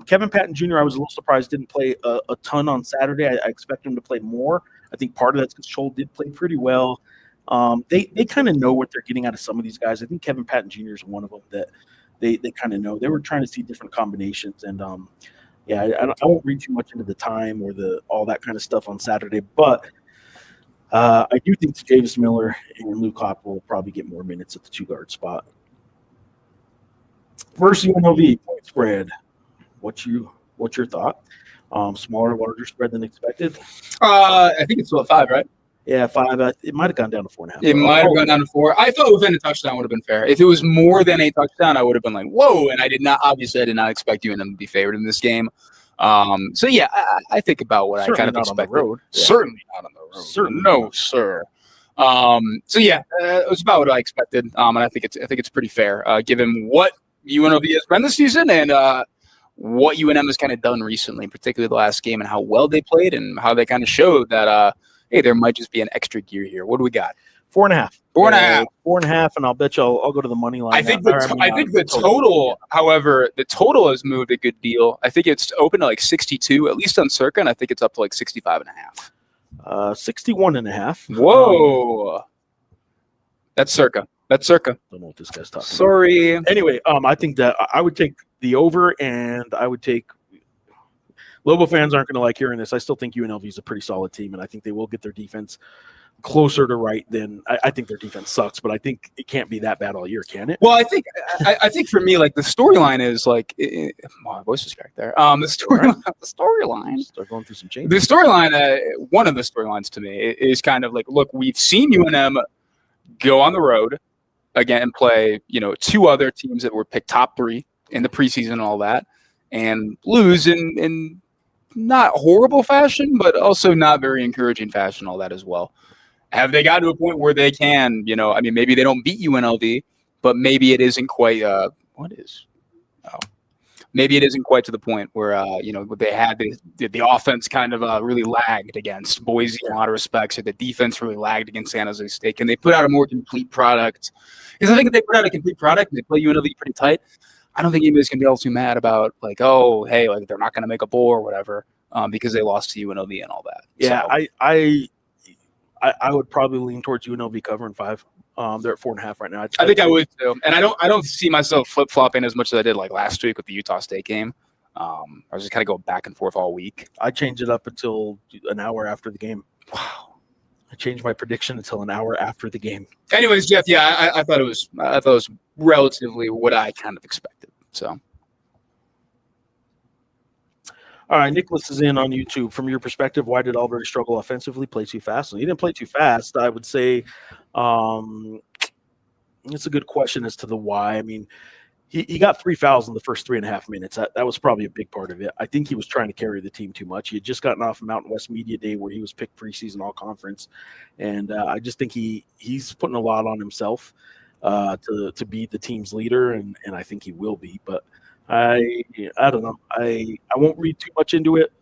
Kevin Patton Jr., I was a little surprised didn't play a ton on Saturday. I expect him to play more. I think part of that's because Scholl did play pretty well. They kind of know what they're getting out of some of these guys. I think Kevin Patton Jr. is one of them that they kind of know. They were trying to see different combinations. And, I won't read too much into the time or all that kind of stuff on Saturday. But I do think Tajavis Miller and Luke Hopp will probably get more minutes at the 2-guard spot. Versus UNLV, point spread. What's your thought? Smaller, larger spread than expected? I think it's 5, right? Yeah, 5. It might have gone down to 4.5. It might have gone down to 4. I thought within a touchdown would have been fair. If it was more than a touchdown, I would have been like, whoa. And I did not expect UNM to be favored in this game. I think about what Certainly I kind of expected. On the road. Yeah. Certainly not on the road. Certainly no, sir. It was about what I expected. And I think it's pretty fair, given what UNLV has been this season and what UNM has kind of done recently, particularly the last game, and how well they played and how they kind of showed that hey, there might just be an extra gear here. What do we got? 4.5. 4.5. 4.5, and I'll bet you I'll go to the money line. I think the total, however, the total has moved a good deal. I think it's open to like 62, at least on Circa, and I think it's up to like 65.5. 61.5. Whoa. That's Circa. Don't know what this guy's talking Sorry. about. Anyway, I think that I would take the over, and I would take Lobo fans aren't going to like hearing this. I still think UNLV is a pretty solid team, and I think they will get their defense closer to right than I think their defense sucks, but I think it can't be that bad all year, can it? Well, I think for me, like the storyline is like my voice is cracked there. The storyline. Start going through some changes. The storyline, one of the storylines to me is kind of like, look, we've seen UNM go on the road again and play, 2 other teams that were picked top 3 in the preseason and all that, and lose in not horrible fashion, but also not very encouraging fashion, all that as well. Have they got to a point where they can, maybe they don't beat UNLV, but maybe it isn't quite, maybe it isn't quite to the point where, they had the offense kind of really lagged against Boise in a lot of respects, or the defense really lagged against San Jose State. Can they put out a more complete product? Because I think if they put out a complete product and they play UNLV pretty tight, I don't think anybody's going to be all too mad about like, oh, hey, like they're not going to make a bowl or whatever because they lost to UNLV and all that. Yeah, so, I would probably lean towards UNLV covering 5. They're at 4.5 right now. I think I would too, and I don't see myself flip flopping as much as I did like last week with the Utah State game. I was just kind of going back and forth all week. I changed it up until an hour after the game. Wow. I changed my prediction until an hour after the game. Anyways, Geoff, yeah, I thought it was relatively what I kind of expected. So, all right, Nicholas is in on YouTube. From your perspective, why did Albury struggle offensively? Play too fast? He didn't play too fast. I would say it's a good question as to the why. I mean, he got 3 fouls in the first 3.5 minutes. That was probably a big part of it. I think he was trying to carry the team too much. He had just gotten off Mountain West Media Day where he was picked preseason all-conference. And I just think he's putting a lot on himself to be the team's leader, and I think he will be. But I don't know. I won't read too much into it.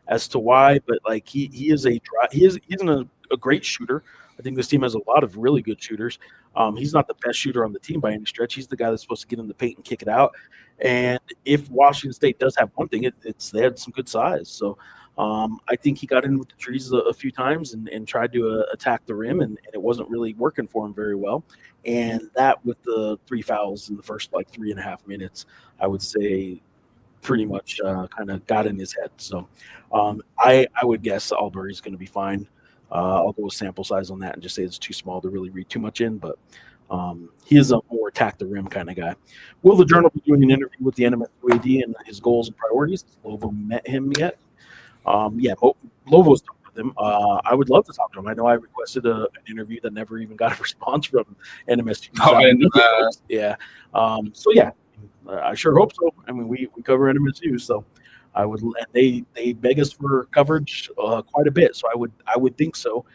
as to why, but like he's a great shooter. I think this team has a lot of really good shooters. He's not the best shooter on the team by any stretch. He's the guy that's supposed to get in the paint and kick it out. And if Washington State does have one thing, it's they had some good size. So I think he got in with the trees a few times and tried to attack the rim, and it wasn't really working for him very well. And that with the 3 fouls in the first 3.5 minutes, I would say pretty much kind of got in his head. So I would guess Albury's going to be fine. I'll go with sample size on that and just say it's too small to really read too much in, but he is a more attack the rim kind of guy. Will the Journal be doing an interview with the NMSU AD and his goals and priorities? Has Lobo met him yet? Lobo's talked with him. I would love to talk to him. I know I requested an interview that never even got a response from NMSU. I sure hope so. I mean, we cover NMSU, so I would. And they beg us for coverage quite a bit, so I would think so.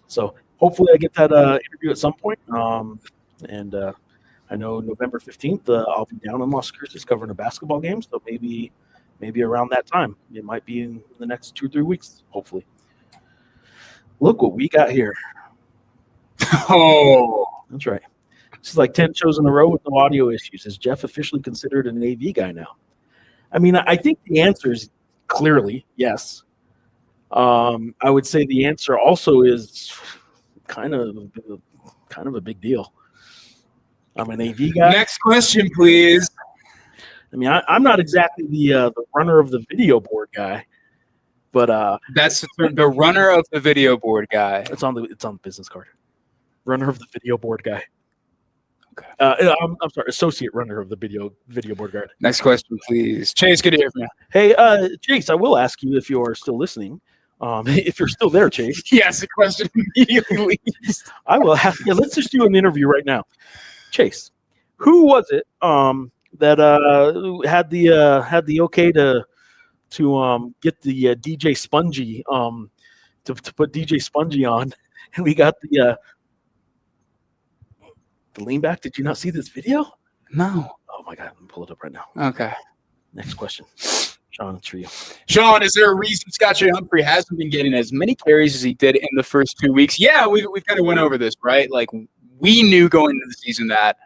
So hopefully I get that interview at some point. And I know November 15th I'll be down in Las Cruces covering a basketball game, so maybe around that time. It might be in the next 2 or 3 weeks, hopefully. Look what we got here. Oh, that's right. This is like 10 shows in a row with no audio issues. Is Geoff officially considered an AV guy now? I mean, I think the answer is clearly yes. I would say the answer also is kind of a big deal. I'm an AV guy. Next question, please. I mean, I'm not exactly the runner of the video board guy, but that's the runner of the video board guy. It's on the business card. Runner of the video board guy. Okay. I'm sorry, associate runner of the video board guard. Next question, please. Chase, good to hear from you. Hey, Chase, I will ask you if you are still listening. If you're still there, Chase. Yes, the question immediately leaves. I will ask you. Let's just do an interview right now. Chase, who was it that had the okay to get the DJ Spongy to put DJ Spongy on, and we got the lean back? Did you not see this video? No. Oh my God, I'm gonna pull it up right now. Okay. Next question. Sean, it's for you. Sean, is there a reason Scott Humphrey hasn't been getting as many carries as he did in the first 2 weeks? Yeah, we've kind of went over this, right? Like, we knew going into the season that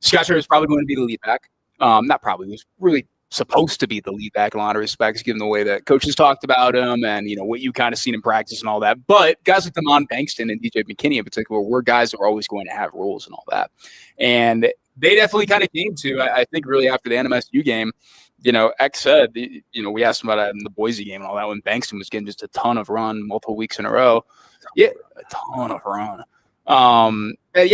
Scott was probably going to be the lead back. Not probably, he was really supposed to be the lead back in a lot of respects, given the way that coaches talked about him and, what you kind of seen in practice and all that. But guys like Damon Bankston and DJ McKinney in particular were guys that were always going to have roles and all that. And they definitely kind of came to, I think, really after the NMSU game. X said, we asked him about it in the Boise game and all that when Bankston was getting just a ton of run multiple weeks in a row. Yeah, a ton of run. They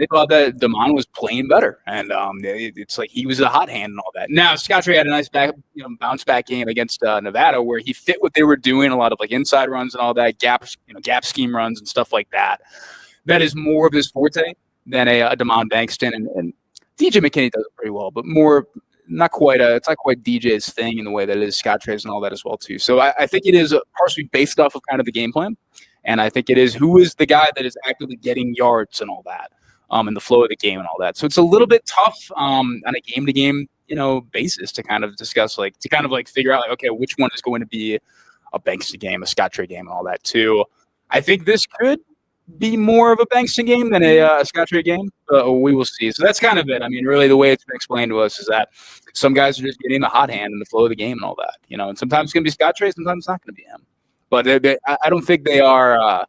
thought that Damon was playing better, and it's like he was a hot hand and all that. Now, Scottrade had a nice bounce back game against Nevada where he fit what they were doing, a lot of inside runs and all that, gap scheme runs and stuff like that. That is more of his forte than a Damon Bankston, and DJ McKinney does it pretty well, but more. It's not quite DJ's thing in the way that it is Scottrade's and all that as well too. So I think it is partially based off of kind of the game plan, and I think it is who is the guy that is actively getting yards and all that, and the flow of the game and all that. So it's a little bit tough on a game to game basis to kind of discuss figure out okay, which one is going to be a Bankston game, a Scottrade game, and all that too. I think this could be more of a Bankston game than a Scottrade game. We will see. So that's kind of it. I mean, really, the way it's been explained to us is that some guys are just getting the hot hand and the flow of the game and all that. And sometimes it's going to be Scottrade, sometimes it's not going to be him. But I don't think they are.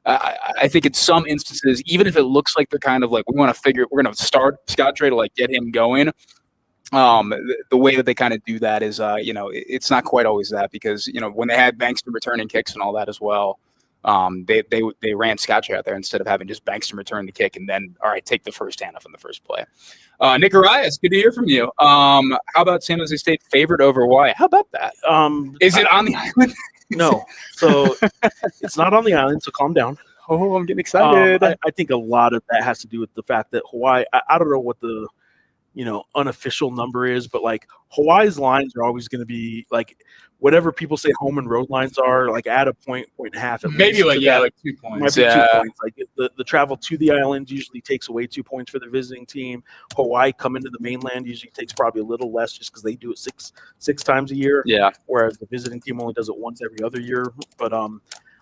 I think in some instances, even if it looks like they're kind of like we're going to start Scottrade to get him going. The way that they kind of do that is, it's not quite always that because when they had Bankston returning kicks and all that as well. They ran Scottrade out there instead of having just Bankston return the kick and then, all right, take the first handoff in the first play. Nick Arias, good to hear from you. How about San Jose State favored over Hawaii? How about that? Is it on the island? No. So it's not on the island, so calm down. Oh, I'm getting excited. I think a lot of that has to do with the fact that Hawaii, I don't know what the unofficial number is, but Hawaii's lines are always going to be whatever people say home and road lines are, add a point and a half. Maybe 2 points. Might be 2 points. the travel to the islands usually takes away 2 points for the visiting team. Hawaii coming to the mainland usually takes probably a little less just because they do it six times a year. Yeah. Whereas the visiting team only does it once every other year. But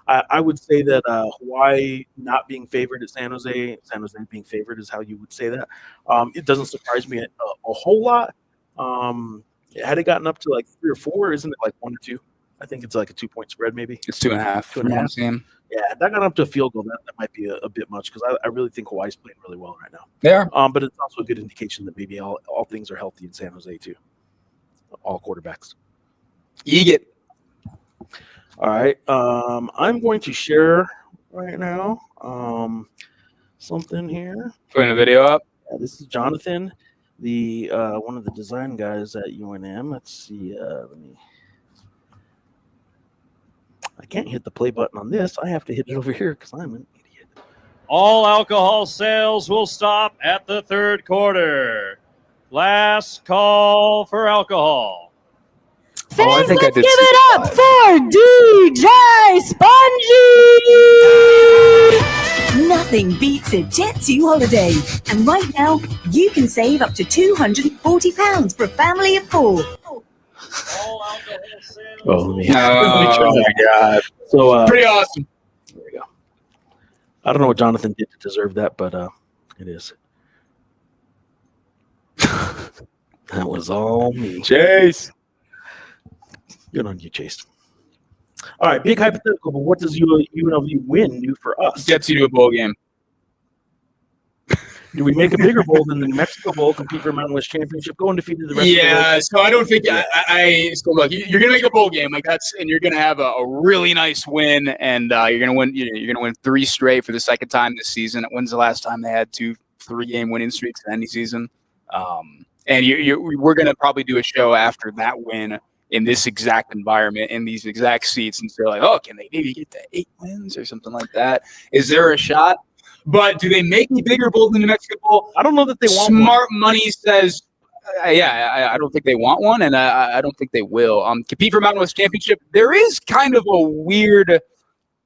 I would say that Hawaii not being favored at San Jose being favored is how you would say that. It doesn't surprise me a whole lot. Had it gotten up to like 3 or 4, isn't it like 1 or 2? I think it's like a 2-point spread, maybe. It's 2.5. 2.5. Yeah, that got up to a field goal. That might be a bit much because I really think Hawaii's playing really well right now. They are. But it's also a good indication that maybe all things are healthy in San Jose too. All quarterbacks. Eat it. All right. I'm going to share right now something here. Putting a video up. Yeah, this is Jonathan, the one of the design guys at UNM. Let's see. I can't hit the play button on this. I have to hit it over here because I'm an idiot. All alcohol sales will stop at the third quarter. Last call for alcohol. Oh, I think I did. Give it up for DJ Spongy! Nothing beats a Jet2 holiday. And right now, you can save up to £240 for a family of 4. All alcohol sales. Oh, let me Oh, my God. So, Pretty awesome. there we go. I don't know what Jonathan did to deserve that, but it is. That was all me. Chase. Good on you, Chase. All right, big hypothetical, but what does UNLV win do for us? Gets you to a bowl game. Do we make a bigger bowl than the New Mexico Bowl, compete for a Mountain West Championship, go undefeated the rest of the way? So I don't think so look, you're gonna make a bowl game like that's, and you're gonna have a really nice win, and you're gonna win. You're gonna win 3 straight for the second time this season. When's the last time they had 2 3-game winning streaks in any season? And we're gonna probably do a show after that win in this exact environment, in these exact seats, and say like, oh, can they maybe get to 8 wins or something like that? Is there a shot? But do they make a bigger bowl than New Mexico Bowl? I don't know that they want Smart money says, I don't think they want one, and I don't think they will. Compete for Mountain West Championship. There is kind of a weird,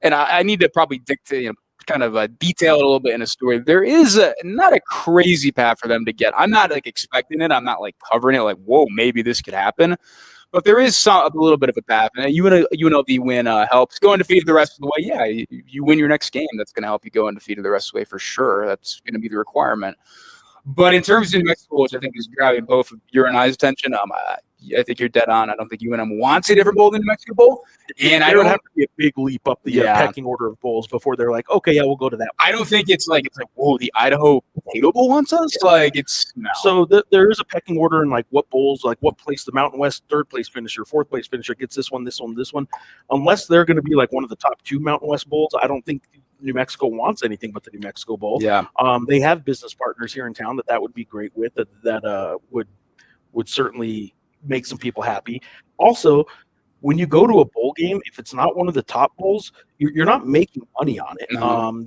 and I need to probably dictate, kind of detail it a little bit in a story. There is not a crazy path for them to get. I'm not like expecting it. I'm not like covering it like, whoa, maybe this could happen. But there is a little bit of a path. And UNLV win helps. Go undefeated the rest of the way. Yeah, you win your next game. That's going to help you go undefeated the rest of the way for sure. That's going to be the requirement. But in terms of New Mexico, which I think is grabbing both of your and I's attention, I think you're dead on. I don't think UNM wants a different bowl than New Mexico Bowl. And I don't have to be a big leap up the pecking order of bowls before they're like, okay, yeah, we'll go to that. I don't think it's like whoa, the Idaho Potato Bowl wants us. Yeah. Like it's no. So there is a pecking order in like what bowls, like what place the Mountain West 3rd place finisher, 4th place finisher gets this one, unless they're going to be like one of the top 2 Mountain West bowls. I don't think New Mexico wants anything but the New Mexico Bowl. Yeah. They have business partners here in town that would be great with that would certainly make some people happy. Also, when you go to a bowl game, if it's not one of the top bowls, you're not making money on it. No.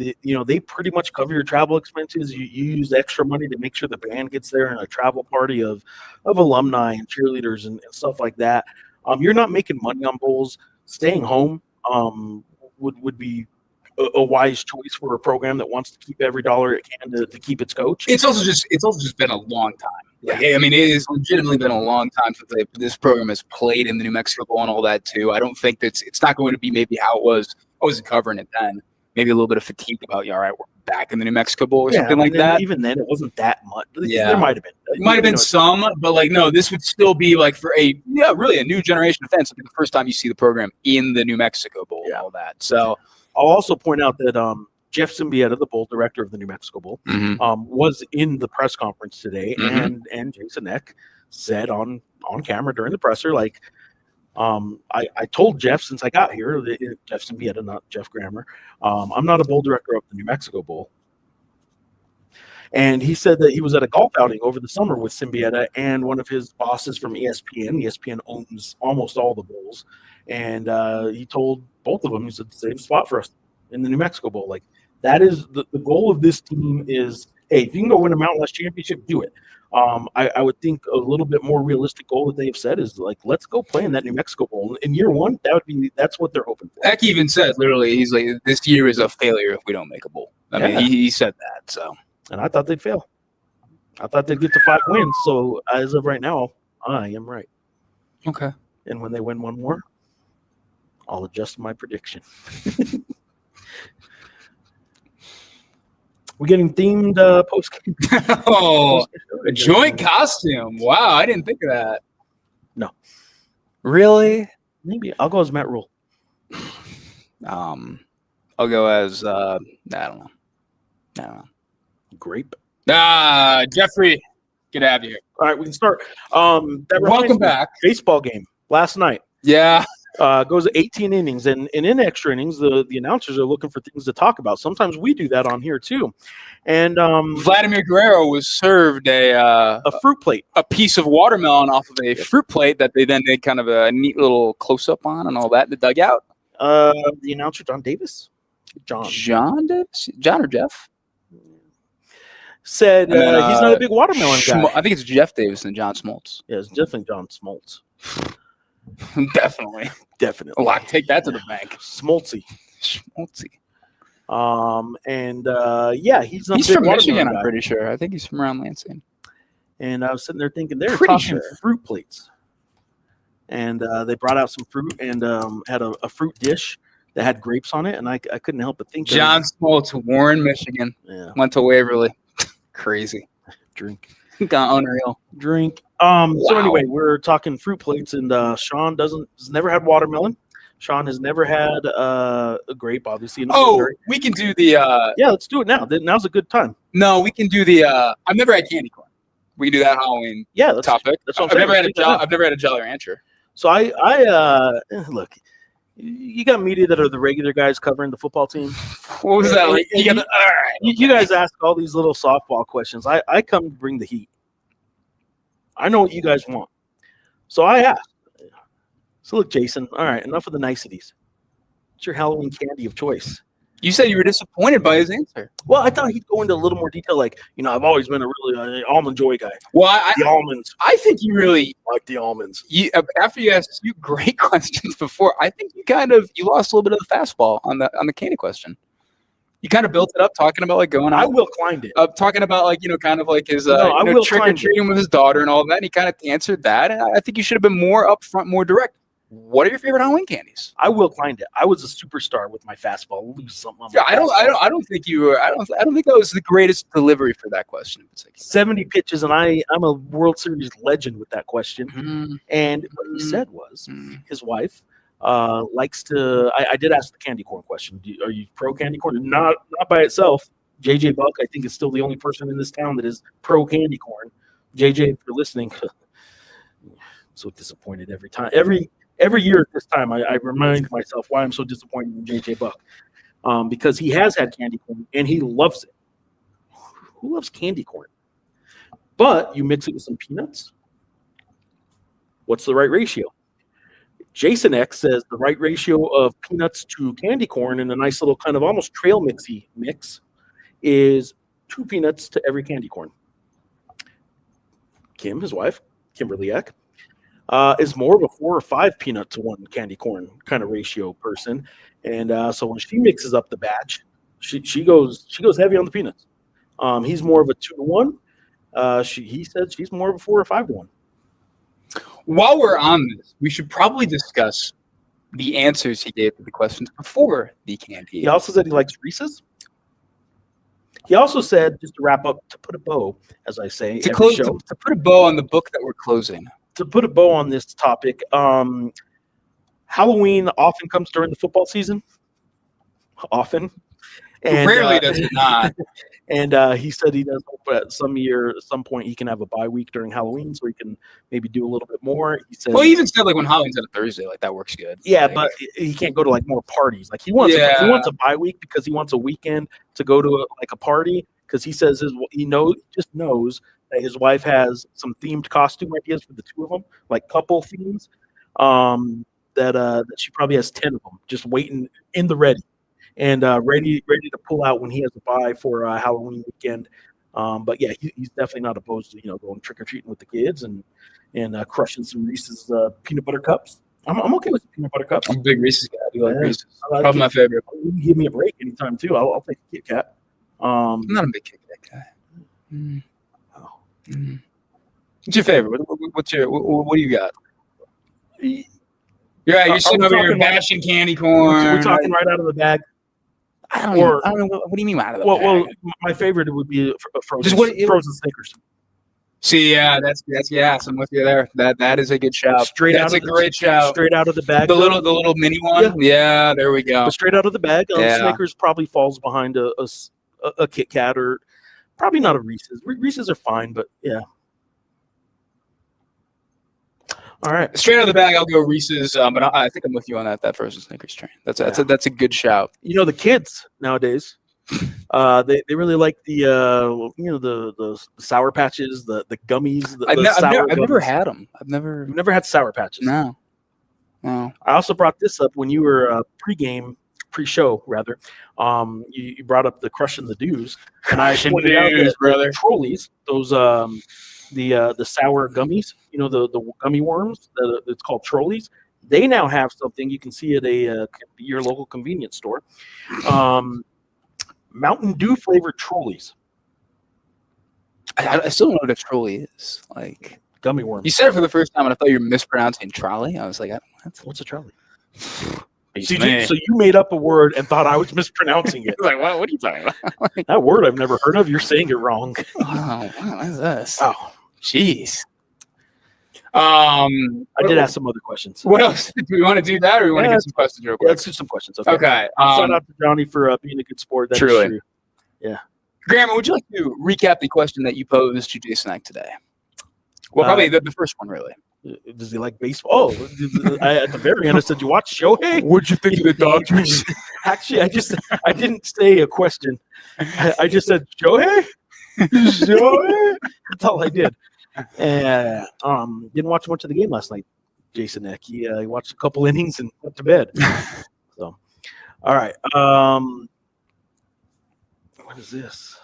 They pretty much cover your travel expenses. You use extra money to make sure the band gets there and a travel party of alumni and cheerleaders and stuff like that. You're not making money on bowls. Staying home would be a wise choice for a program that wants to keep every dollar it can to keep its coach. It's also just been a long time. Like, I mean, it has legitimately been a long time since this program has played in the New Mexico Bowl and all that too. I don't think it's not going to be maybe how it was. I wasn't covering it then. Maybe a little bit of fatigue about, all right, we're back in the New Mexico Bowl or something like that. Even then, it wasn't that much. Yeah, there might have been. It might have been some, but like no, this would still be like for really a new generation of fans. It'll be the first time you see the program in the New Mexico Bowl and all that. So I'll also point out that Geoff Symbieta, the bowl director of the New Mexico Bowl, was in the press conference today, and Jason Eck said on camera during the presser, like, I told Geoff since I got here, Geoff Symbieta, not Jeff Grammer, I'm not a bowl director of the New Mexico Bowl. And he said that he was at a golf outing over the summer with Symbieta and one of his bosses from ESPN. ESPN owns almost all the bowls. And he told both of them, he said, save a spot for us in the New Mexico Bowl. Like, that is the goal of this team is, hey, if you can go win a Mountain West championship, do it. I would think a little bit more realistic goal that they have said is like, let's go play in that New Mexico Bowl. In year one, that's what they're hoping for. Eck even said, literally, he's like, this year is a failure if we don't make a bowl. I mean, he said that. So, and I thought they'd fail. I thought they'd get to 5 wins. So as of right now, I am right. Okay. And when they win one more, I'll adjust my prediction. We're getting themed post game. Oh, a joint costume. Wow, I didn't think of that. No. Really? Maybe I'll go as Matt Rule. I'll go as I don't know. Grape. Jeffrey, get out of here. All right, we can start. Welcome back. Baseball game last night. Yeah. Goes 18 innings, and in extra innings, the announcers are looking for things to talk about. Sometimes we do that on here too. And Vladimir Guerrero was served a fruit plate, a piece of watermelon off of a fruit plate that they then did kind of a neat little close up on and all that in the dugout. The announcer John Davis, John or Geoff said he's not a big watermelon guy. I think it's Geoff Davis and John Smoltz. Yeah, it's definitely John Smoltz. Definitely. Oh, I'll take that to the bank. Smoltzy. He's from Michigan, I'm pretty sure. I think he's from around Lansing. And I was sitting there thinking they're Pretty talking sure. fruit plates. And they brought out some fruit and had a fruit dish that had grapes on it, and I couldn't help but think John Smoltz, Warren, Michigan. Yeah. Went to Waverly. Crazy. Drink. Unreal. Drink. Wow. So anyway, we're talking fruit plates, and Sean has never had watermelon. Sean has never had a grape, obviously. We can do the yeah, let's do it now. Now's a good time. No, we can do the I've never had candy corn. We can do that Halloween topic. That's what I've I'm saying. never had a Jolly Rancher. So I look, you got media that are the regular guys covering the football team. What was that like? You guys ask all these little softball questions. I come to bring the heat. I know what you guys want. So I asked. So look, Jason, all right, enough of the niceties. What's your Halloween candy of choice? You said you were disappointed by his answer. Well, I thought he'd go into a little more detail, like, I've always been a really almond joy guy. Well, the almonds. I think you really like the almonds. After you asked a few great questions before, I think you lost a little bit of the fastball on the candy question. You kind of built it up talking about like going on. I will climb it. Talking about like, kind of like his trick or treating with his daughter and all that. And he kind of answered that. And I think you should have been more upfront, more direct. What are your favorite Halloween candies? I will climb it. I was a superstar with my fastball. I'll lose something on my I don't think you were. I don't think that was the greatest delivery for that question. 70 pitches, and I'm a World Series legend with that question. Mm-hmm. And what he said was his wife likes to. I did ask the candy corn question. Are you pro candy corn? Not by itself. JJ Buck, I think, is still the only person in this town that is pro candy corn. JJ, if you're listening, I'm so disappointed every time. Every year at this time, I remind myself why I'm so disappointed in JJ Buck, because he has had candy corn and he loves it. Who loves candy corn? But you mix it with some peanuts. What's the right ratio? Jason X says the right ratio of peanuts to candy corn in a nice little kind of almost trail mixy mix is 2 peanuts to every candy corn. Kim, his wife, Kimberly Eck, is more of a 4 or 5 peanut to 1 candy corn kind of ratio person, and so when she mixes up the batch, she goes heavy on the peanuts. He's more of a 2 to 1. He said she's more of a 4 or 5 to 1. While we're on this, we should probably discuss the answers he gave to the questions before the candy. He also said he likes Reese's. He also said, just to wrap up, to put a bow, as I say, to put a bow on the book that we're closing. To put a bow on this topic, Halloween often comes during the football season. Often. And, rarely does it not. And he said he does hope at some point, he can have a bye week during Halloween, so he can maybe do a little bit more. He said, well, he even said like when Halloween's on a Thursday, like that works good. Yeah, but he can't go to like more parties. Like he wants a bye week because he wants a weekend to go to a party, because he says he just knows that his wife has some themed costume ideas for the 2 of them, like couple themes. That she probably has 10 of them just waiting in the ready. And ready to pull out when he has a bye for Halloween weekend. But yeah, he's definitely not opposed to going trick or treating with the kids and crushing some Reese's peanut butter cups. I'm okay with peanut butter cups. I'm a big Reese's guy. I do like Reese's. Probably my favorite. Give me a break anytime too. I'll take a Kit Kat. I'm not a big kickback guy. What's your favorite? What do you got? You're sitting over here bashing candy corn. We're talking right out of the bag. I don't know. What do you mean out of the bag? Well, my favorite would be frozen Snickers. See, yeah, that's I'm with you there. That is a good shout. That's a great shout. Straight out of the bag. The little mini one. Yeah, there we go. But straight out of the bag. Snickers probably falls behind a Kit Kat, or probably not a Reese's. Reese's are fine, but yeah. All right. Straight out of the bag, I'll go Reese's, but I think I'm with you on that frozen Snickers train. That's a good shout. You know, the kids nowadays, they really like the Sour Patches, the gummies. I've never had them. You've never had Sour Patches. No. I also brought this up when you were pre-show rather. You brought up the Crushing the Dews, and I pointed out that the Trolleys, those the sour gummies, you know, the gummy worms, it's called Trolleys. They now have something you can see at your local convenience store. Mountain Dew flavored Trolleys. I still don't know what a trolley is. Like gummy worms. You said it for the first time, and I thought you were mispronouncing trolley. I was like, what's a trolley? So you made up a word and thought I was mispronouncing it. Like, what are you talking about? That word I've never heard of. You're saying it wrong. Oh, what is this? Oh, jeez. I did ask some other questions. What else? Do we want to do that, or do we want to get some questions real quick? Let's do some questions. Okay. Shout out to Johnny for being a good sport. That's truly. True. Yeah. Graham, would you like to recap the question that you posed to Jason Eck today? Well, probably the first one, really. Does he like baseball? At the very end, I said, "You watch Shohei?" What'd you think of the Dodgers? Actually, I didn't say a question. I just said Shohei. Shohei. That's all I did. And didn't watch much of the game last night. Jason Eck. He watched a couple innings and went to bed. So, all right. What is this?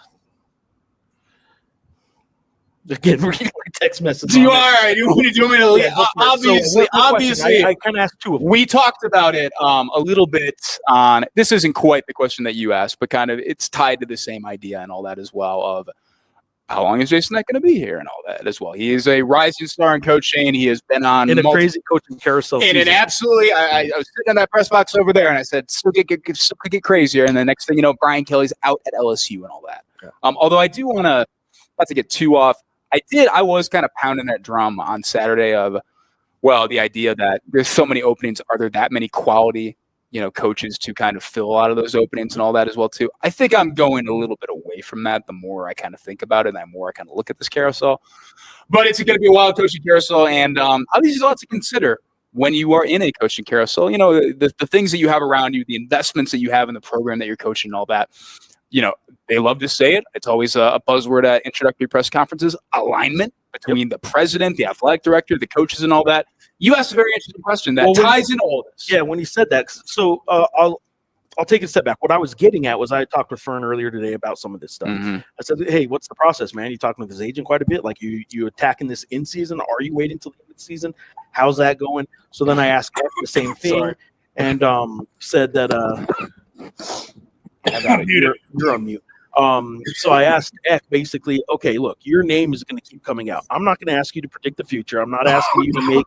They're getting really text messages. You are right. You want me to leave? Yeah, obviously. I kind of asked two of them. We talked about it a little bit on. This isn't quite the question that you asked, but kind of it's tied to the same idea and all that as well. Of how long is Jason Eck going to be here and all that as well. He is a rising star in coaching. He has been on in a crazy coaching carousel. And absolutely, I was sitting in that press box over there, and I said, "Still get crazier." And the next thing you know, Brian Kelly's out at LSU and all that. Yeah. Although I do want to, not to get too off. I was kind of pounding that drum on Saturday of, well, the idea that there's so many openings. Are there that many quality, coaches to kind of fill a lot of those openings and all that as well too? I think I'm going a little bit away from that. The more I kind of think about it, the more I kind of look at this carousel. But it's going to be a wild coaching carousel, and obviously a lot to consider when you are in a coaching carousel. The things that you have around you, the investments that you have in the program that you're coaching, and all that. They love to say it. It's always a buzzword at introductory press conferences, alignment between the president, the athletic director, the coaches, and all that. You asked a very interesting question that ties in all this. Yeah, when he said that. So I'll take a step back. What I was getting at was I talked with Fern earlier today about some of this stuff. Mm-hmm. I said, hey, what's the process, man? You talking with his agent quite a bit? Like you attacking this in season? Are you waiting till the end of the season? How's that going? So then I asked the same thing and said that you're on mute. So I asked Eck basically, okay, look, your name is going to keep coming out. I'm not going to ask you to predict the future. I'm not asking you to make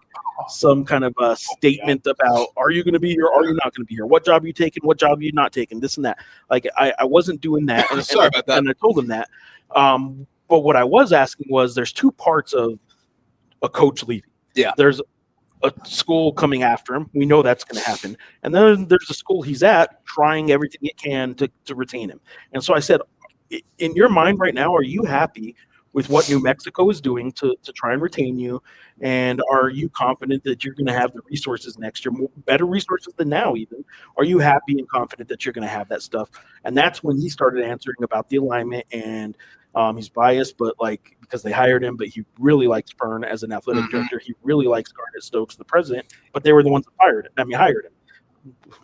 some kind of a statement about, are you going to be here? Are you not going to be here? What job are you taking? What job are you not taking? This and that. Like I wasn't doing that. Sorry about that. And I told him that. But what I was asking was, there's two parts of a coach leaving. Yeah. There's a school coming after him. We know that's going to happen. And then there's a school he's at trying everything it can to retain him. And so I said, in your mind right now, are you happy with what New Mexico is doing to try and retain you? And are you confident that you're going to have the resources next year, better resources than now even? Are you happy and confident that you're going to have that stuff? And that's when he started answering about the alignment, and he's biased, but because they hired him, but he really likes Fern as an athletic director. He really likes Garnett Stokes, the president, but they were the ones that hired him.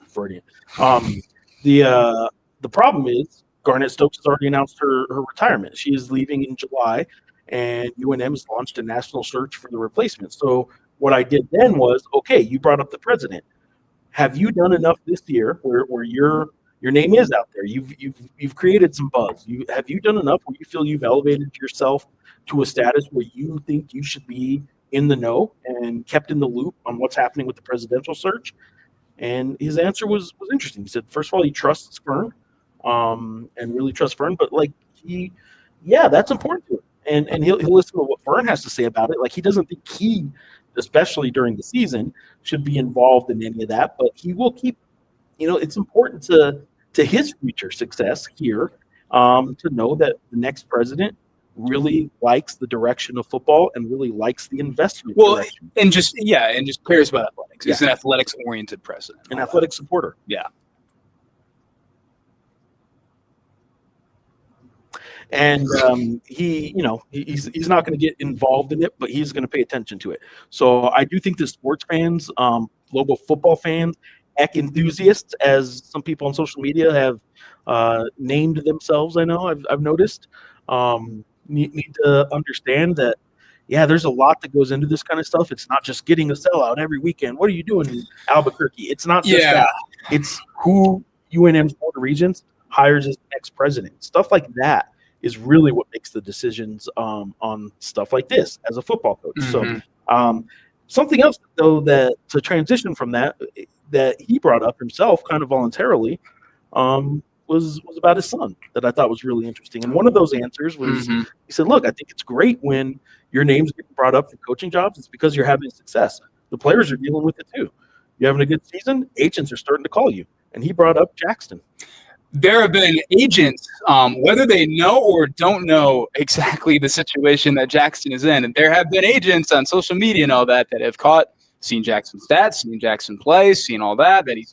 Freudian. The problem is, Garnett Stokes has already announced her retirement. She is leaving in July, and UNM has launched a national search for the replacement. So what I did then was, okay, you brought up the president. Have you done enough this year where you're your name is out there. You've created some buzz. Have you done enough where you feel you've elevated yourself to a status where you think you should be in the know and kept in the loop on what's happening with the presidential search? And his answer was interesting. He said, first of all, he trusts Fern, and really trusts Fern, but like that's important to him. And he'll listen to what Fern has to say about it. Like, he doesn't think he, especially during the season, should be involved in any of that, but he will keep, it's important to his future success here, to know that the next president really likes the direction of football and really likes the investment direction. and just cares about athletics. He's an athletics-oriented president, an athletic supporter. Yeah. And he's not going to get involved in it, but he's going to pay attention to it. So I do think the sports fans, Lobo football fans, Eck enthusiasts, as some people on social media have named themselves, I know I've noticed, need to understand that, there's a lot that goes into this kind of stuff. It's not just getting a sellout every weekend. What are you doing in Albuquerque? It's not just that. It's who UNM's Board of Regents hires as next president. Stuff like that is really what makes the decisions on stuff like this as a football coach. Mm-hmm. So something else, though, that to transition from that he brought up himself kind of voluntarily was about his son that I thought was really interesting. And one of those answers was, he said, look, I think it's great when your name's getting brought up for coaching jobs. It's because you're having success. The players are dealing with it too. You're having a good season, agents are starting to call you. And he brought up Jackson. There have been agents, whether they know or don't know exactly the situation that Jackson is in, and there have been agents on social media and all that have seen Jackson's stats, seen Jackson play, seen all that he's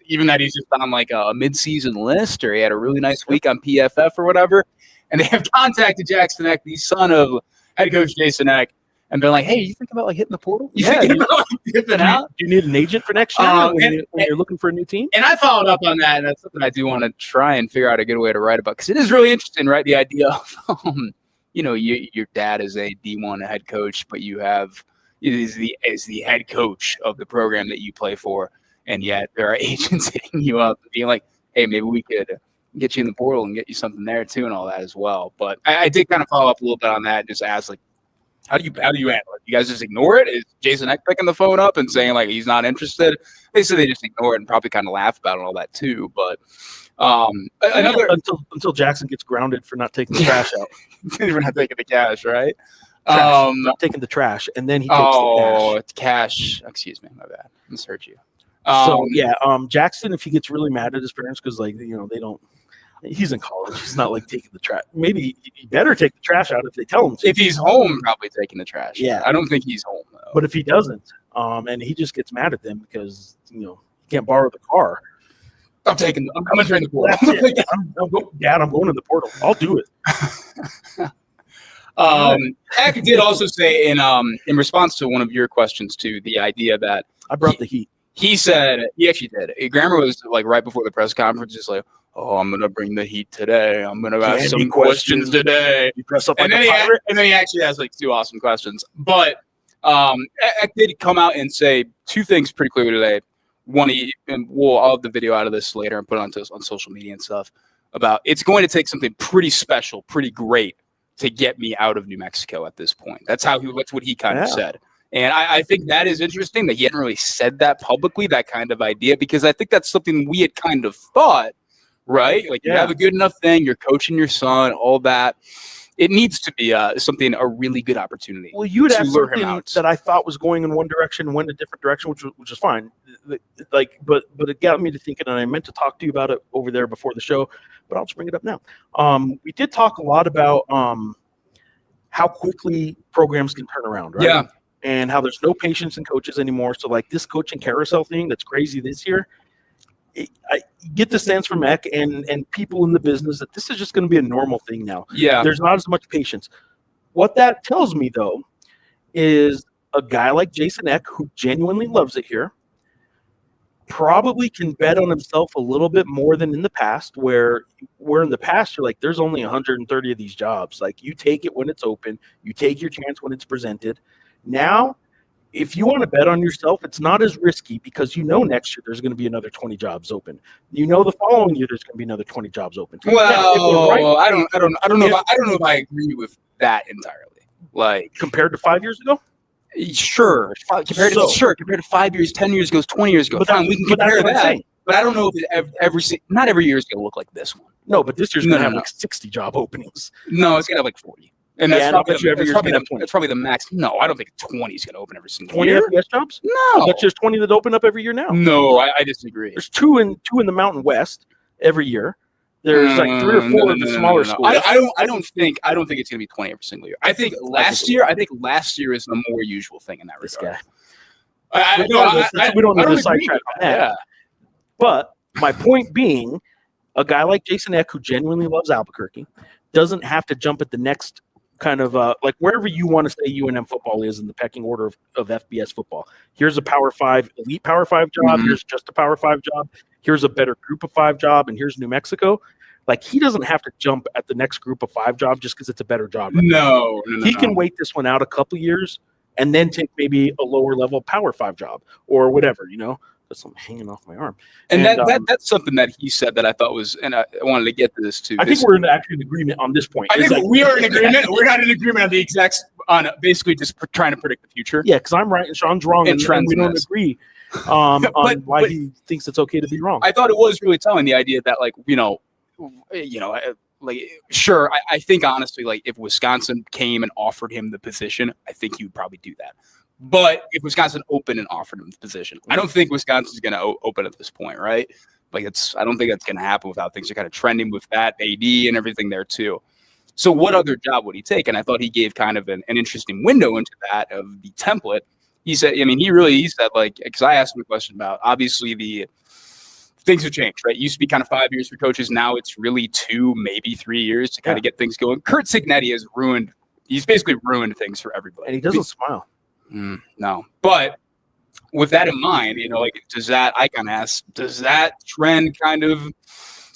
just on like a mid-season list, or he had a really nice week on PFF or whatever, and they have contacted Jackson Eck, the son of head coach Jason Eck, and been like, hey, you think about like hitting the portal? You think about like dipping out? Do you need an agent for next year when you're looking for a new team? And I followed up on that, and that's something I do want to try and figure out a good way to write about, because it is really interesting, right? The idea of, your dad is a D1 head coach, but you have is the head coach of the program that you play for, and yet there are agents hitting you up and being like, hey, maybe we could get you in the portal and get you something there too, and all that as well. But I did kind of follow up a little bit on that, and just ask, like, how do you handle it? You guys just ignore it? Is Jason Eck picking the phone up and saying like he's not interested? They said they just ignore it and probably kind of laugh about it and all that too. But until Jackson gets grounded for not taking the trash out. For not taking the cash, right? Not taking the trash, and then he takes the cash. Oh, it's cash. Excuse me, my bad. I misheard you. Jackson, if he gets really mad at his parents because they don't. He's in college. He's not like taking the trash. Maybe he better take the trash out if they tell him to. If he's home, probably taking the trash. Yeah. I don't think he's home though. But if he doesn't, and he just gets mad at them because he can't borrow the car. I'm coming in the portal. Dad, I'm going in the portal. I'll do it. Eck did also say in response to one of your questions too, the idea that I brought the heat. He said he actually did. Grammer was like right before the press conference, just like, "Oh, I'm gonna bring the heat today. I'm gonna ask some questions today." You dress up like and then he actually has like 2 awesome questions. But Eck did come out and say 2 things pretty clearly today. One, I'll have the video out of this later and put it on social media and stuff, about it's going to take something pretty special, pretty great to get me out of New Mexico at this point. That's what he kind of said. And I think that is interesting that he hadn't really said that publicly, that kind of idea, because I think that's something we had kind of thought, right? Like you have a good enough thing, you're coaching your son, all that. It needs to be a really good opportunity. Well, you had asked something that I thought was going in one direction, went a different direction, which is fine. But it got me to thinking, and I meant to talk to you about it over there before the show, but I'll just bring it up now. We did talk a lot about how quickly programs can turn around, right? Yeah. And how there's no patience in coaches anymore. So like this coaching carousel thing that's crazy this year, I get the stance from Eck and people in the business that this is just going to be a normal thing now. Yeah. There's not as much patience. What that tells me, though, is a guy like Jason Eck, who genuinely loves it here, probably can bet on himself a little bit more than in the past, where in the past you're like, there's only 130 of these jobs. Like you take it when it's open, you take your chance when it's presented. Now if you want to bet on yourself, it's not as risky because next year there's going to be another 20 jobs open. The following year there's going to be another 20 jobs open. Well, I don't know if I agree with that entirely. Like compared to 5 years ago. Sure. Compared to 5 years, 10 years ago, 20 years ago. Fine, we can compare that. But I don't know if not every year is going to look like this one. No, but this year's going to have like 60 job openings. No, it's going to have like 40. And that's probably the max. No, I don't think 20 is going to open every single year. 20 FBS jobs? No. That's just 20 that open up every year now. No, I disagree. There's two in the Mountain West every year. There's like 3 or 4 of the smaller schools. I don't think it's going to be 20 every single year. I think last year is the more usual thing in that regard. We don't need to sidetrack on that. Yeah. But my point being, a guy like Jason Eck, who genuinely loves Albuquerque, doesn't have to jump at the next kind of like wherever you want to say UNM football is in the pecking order of FBS football. Here's a Power 5, elite Power 5 job. Mm-hmm. Here's just a Power 5 job. Here's a better group of 5 job, and here's New Mexico. Like, he doesn't have to jump at the next group of 5 job just because it's a better job. Right no. He can wait this one out a couple years and then take maybe a lower level Power 5 job or whatever, That's something hanging off my arm. And that's something that he said that I thought was, and I wanted to get to this too. I think we're actually in agreement on this point. I think we are in agreement. We're not in agreement on the exact, on basically just trying to predict the future. Yeah, because I'm right and Sean's wrong, and we don't agree on why he thinks it's okay to be wrong. I thought it was really telling, the idea that, like, sure, I think honestly, like, if Wisconsin came and offered him the position, I think he would probably do that. But if Wisconsin opened and offered him the position, I don't think Wisconsin's going to open at this point, right? Like, I don't think that's going to happen without things are kind of trending with that AD and everything there too. So what other job would he take? And I thought he gave kind of an interesting window into that of the template. He said, he said, like, because I asked him a question about, obviously the things have changed, right? It used to be kind of 5 years for coaches. Now it's really 2, maybe 3 years to kind of get things going. Kurt Cignetti he's basically ruined things for everybody. And he doesn't smile. No, but with that in mind, does that trend kind of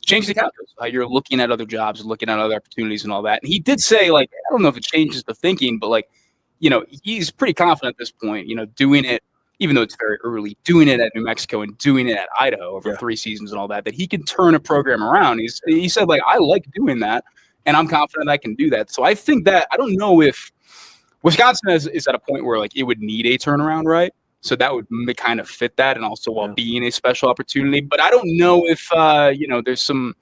change the calculus? How you're looking at other jobs, looking at other opportunities and all that? And he did say, like, I don't know if it changes the thinking, but, like, he's pretty confident at this point, doing it, even though it's very early, doing it at New Mexico and doing it at Idaho over 3 seasons and all that he can turn a program around. He said, like, I like doing that, and I'm confident I can do that. So I think that, I don't know if Wisconsin is at a point where, like, it would need a turnaround, right? So that would kind of fit that, and also while being a special opportunity. But I don't know if there's some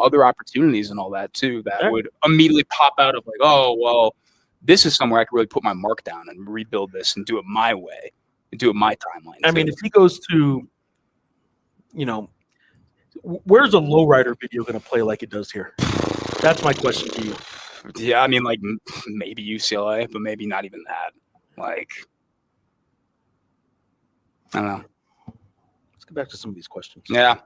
other opportunities and all that too that would immediately pop out of, like, oh well, this is somewhere I could really put my mark down and rebuild this and do it my way and do it my timeline. I mean, if he goes to, where's a lowrider video going to play like it does here? That's my question to you. Yeah, I mean, like, maybe UCLA, but maybe not even that. Like, I don't know. Let's get back to some of these questions. Yeah.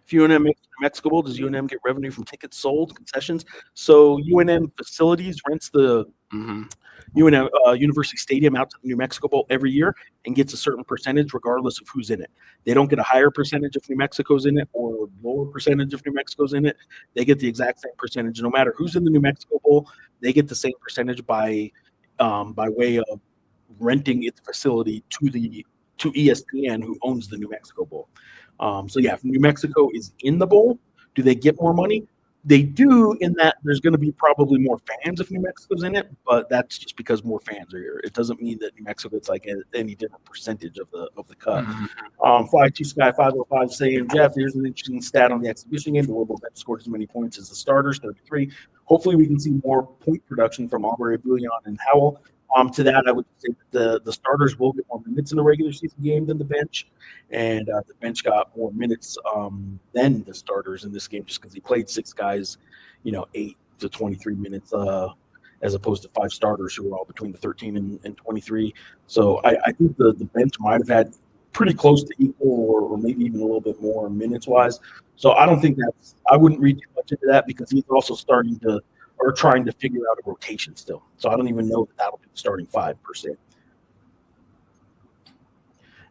If UNM makes New Mexico Bowl, does UNM get revenue from tickets sold, concessions? So UNM facilities rents the UNM University Stadium out to the New Mexico Bowl every year and gets a certain percentage regardless of who's in it. They don't get a higher percentage if New Mexico's in it or a lower percentage if New Mexico's in it. They get the exact same percentage. No matter who's in the New Mexico Bowl, they get the same percentage by way of renting its facility to ESPN, who owns the New Mexico Bowl. If New Mexico is in the bowl, do they get more money? They do, in that there's going to be probably more fans if New Mexico's in it, but that's just because more fans are here. It doesn't mean that New Mexico gets like any different percentage of the cut. Fly 2 Sky 505 saying, Geoff, here's an interesting stat on the exhibition game. The Lobo bench scored as many points as the starters, 33. Hopefully we can see more point production from Aubrey, Bullion, and Howell. To that, I would say that the starters will get more minutes in the regular season game than the bench, and the bench got more minutes than the starters in this game just because he played 6 guys, 8 to 23 minutes as opposed to 5 starters who were all between the 13 and 23. So I think the bench might have had pretty close to equal or maybe even a little bit more minutes-wise. So I don't think I wouldn't read too much into that because he's also trying to figure out a rotation still. So I don't even know that'll be the starting 5 per se.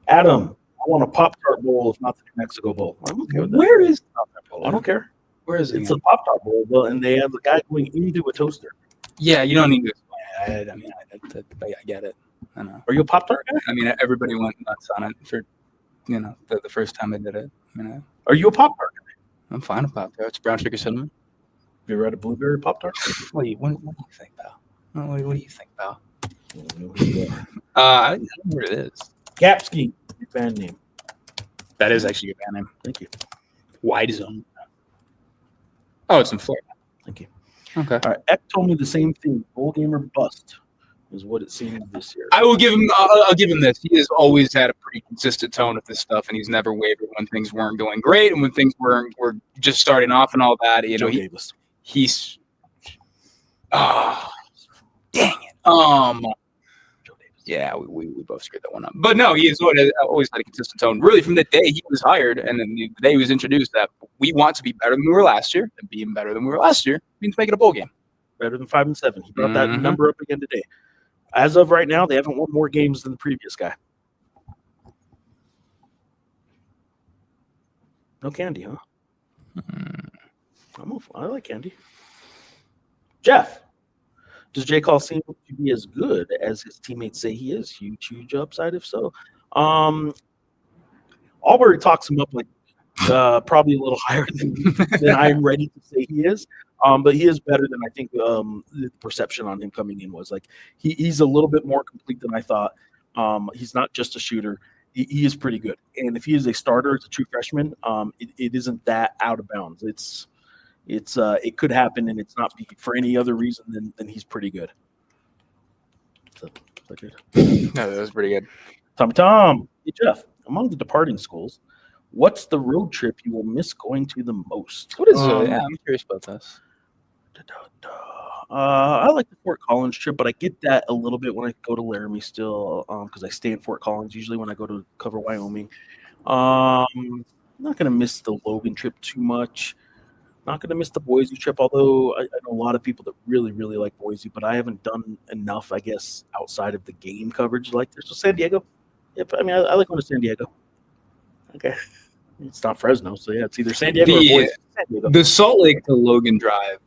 Adam, I want a Pop-Tart Bowl if not the New Mexico Bowl. I'm okay with that. Where is the Pop-Tart Bowl? I don't care. Where is it? It's a Pop-Tart Bowl, and they have the guy going into a toaster. Yeah, you don't need to explain it. I get it. I know. Are you a Pop-Tart guy? I mean, everybody went nuts on it for, the first time I did it. I mean, Are you a Pop-Tart guy? I'm fine with Pop-Tarts. Brown sugar cinnamon. Have you ever had a blueberry Pop-Tart? What do you think, pal? What do you think, pal? I don't know who you are. I don't know what it is. Capski, your band name. That is actually your band name. Thank you. Wide Zone. Oh, it's in Florida. Thank you. Okay. All right. Eck told me the same thing. Bowl game or bust is what it seemed this year. I will give him. I'll give him this. He has always had a pretty consistent tone with this stuff, and he's never wavered when things weren't going great and when things were just starting off and all that. Joe Davis. He's. Oh, dang it. Yeah, we both screwed that one up. But no, he has always had a consistent tone. Really, from the day he was hired and then the day he was introduced, that we want to be better than we were last year. And being better than we were last year means making a bowl game. Better than 5-7. He brought that number up again today. As of right now, they haven't won more games than the previous guy. No candy, huh? I like candy. Jeff. Does J. Call seem to be as good as his teammates say he is? Huge upside if so. Albury talks him up like probably a little higher than I'm ready to say he is. But he is better than I think the perception on him coming in was. Like he's a little bit more complete than I thought. He's not just a shooter. He is pretty good. And if he is a starter as a true freshman, it isn't that out of bounds. It could happen, and it's not for any other reason than he's pretty good. So, good. No, that was pretty good. Tom. Hey, Jeff, among the departing schools, what's the road trip you will miss going to the most? What is it? Yeah, I'm curious about this. I like the Fort Collins trip, but I get that a little bit when I go to Laramie still because I stay in Fort Collins usually when I go to cover Wyoming. I'm not going to miss the Logan trip too much. Not going to miss the Boise trip, although I know a lot of people that really, really like Boise, but I haven't done enough, I guess, outside of the game coverage like this. So San Diego. Yep, I mean, I like going to San Diego. Okay. It's not Fresno, so yeah, it's either San Diego or Boise. San Diego. The Salt Lake to Logan drive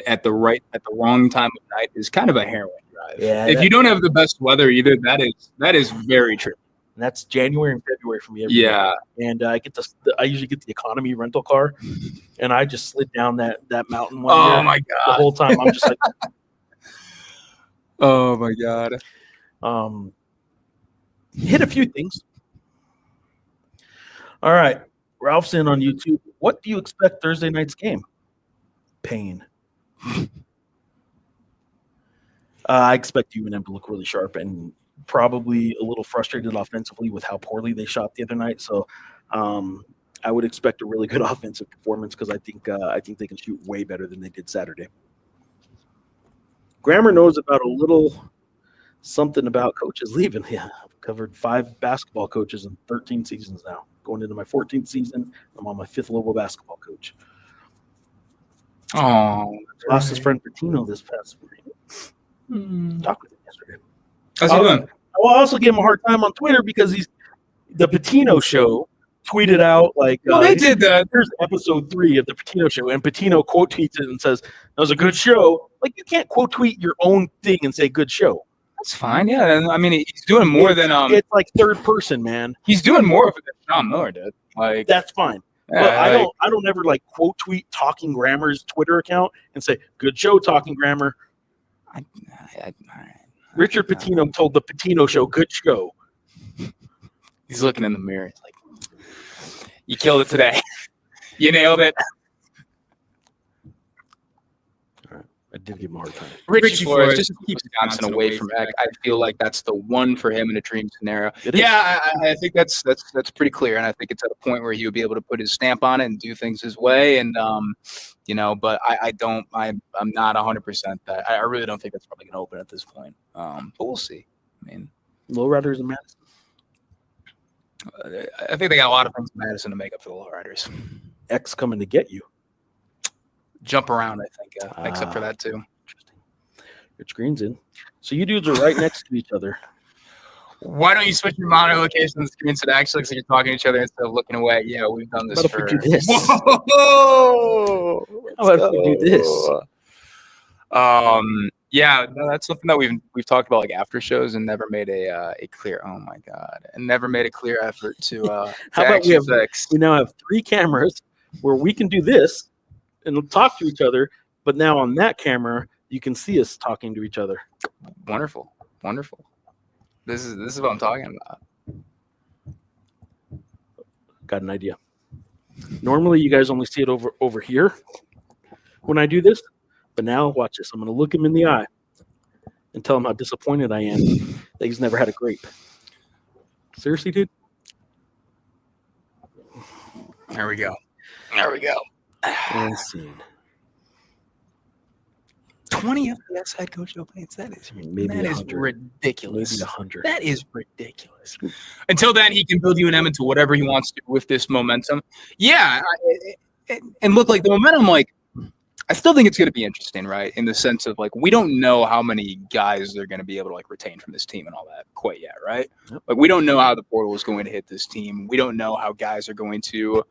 at the wrong time of night is kind of a heroin drive. Yeah, if you don't have the best weather either, that is very tricky. And that's January and February for me. Every yeah. Day. And I usually get the economy rental car, and I just slid down that mountain one year. Oh my god! The whole time I'm just like, oh my god. Hit a few things. All right, Ralph's in on YouTube. What do you expect Thursday night's game? Pain. I expect UNM to look really sharp and probably a little frustrated offensively with how poorly they shot the other night. So I would expect a really good offensive performance because I think they can shoot way better than they did Saturday. Grammer knows about a little something about coaches leaving. Yeah, I've covered 5 basketball coaches in 13 seasons now. Going into my 14th season, I'm on my 5th Lobo basketball coach. Oh, lost his friend Patino this past spring. Talked with him yesterday. How's he doing? I'll also give him a hard time on Twitter because the Patino show tweeted out like they did that. Here's episode 3 of the Patino show, and Patino quote tweets it and says that was a good show. Like you can't quote tweet your own thing and say good show. That's fine. Yeah, and I mean he's doing more than It's like third person, man. He's doing more of it than Sean Miller did. Like that's fine. Yeah, but I don't ever like quote tweet Talking Grammar's Twitter account and say good show Talking Grammar. Richard Patino told the Patino show good show. He's looking in the mirror. It's like you killed it today. You nailed it. I did give him a hard time. Richie Flores just keeps Johnson away from Eck. I feel like that's the one for him in a dream scenario. Yeah, I think that's pretty clear, and I think it's at a point where he would be able to put his stamp on it and do things his way. And but I'm not 100% that. I really don't think that's probably going to open at this point. But we'll see. I mean, Lowriders in Madison. I think they got a lot of things in Madison to make up for the Lowriders. X coming to get you. Jump around, I think, except for that too. Interesting. Rich Green's in. So you dudes are right next to each other. Why don't you switch your monitor location on the screen so it actually looks like you're talking to each other instead of looking away? Yeah, we've done this for. How about if we do this? Whoa! How about if we do this? Yeah, no, that's something that we've talked about, like after shows, and never made a clear. Oh my god, and never made a clear effort to. How to about actually we fix. now have 3 cameras where we can do this and talk to each other, but now on that camera you can see us talking to each other. Wonderful. This is what I'm talking about. Got an idea. Normally you guys only see it over here when I do this, but now watch this. I'm going to look him in the eye and tell him how disappointed I am that he's never had a grape. Seriously, dude? There we go. And scene. 20 FBS head coach openings. That is Maybe that is 100. ridiculous. Maybe 100. That is ridiculous. Until then, he can build UNM into whatever he wants to with this momentum. Yeah, and look, like the momentum, like I still think it's going to be interesting, right? In the sense of like we don't know how many guys they're going to be able to like retain from this team and all that quite yet, right? Yep. Like we don't know how the portal is going to hit this team. We don't know how guys are going to,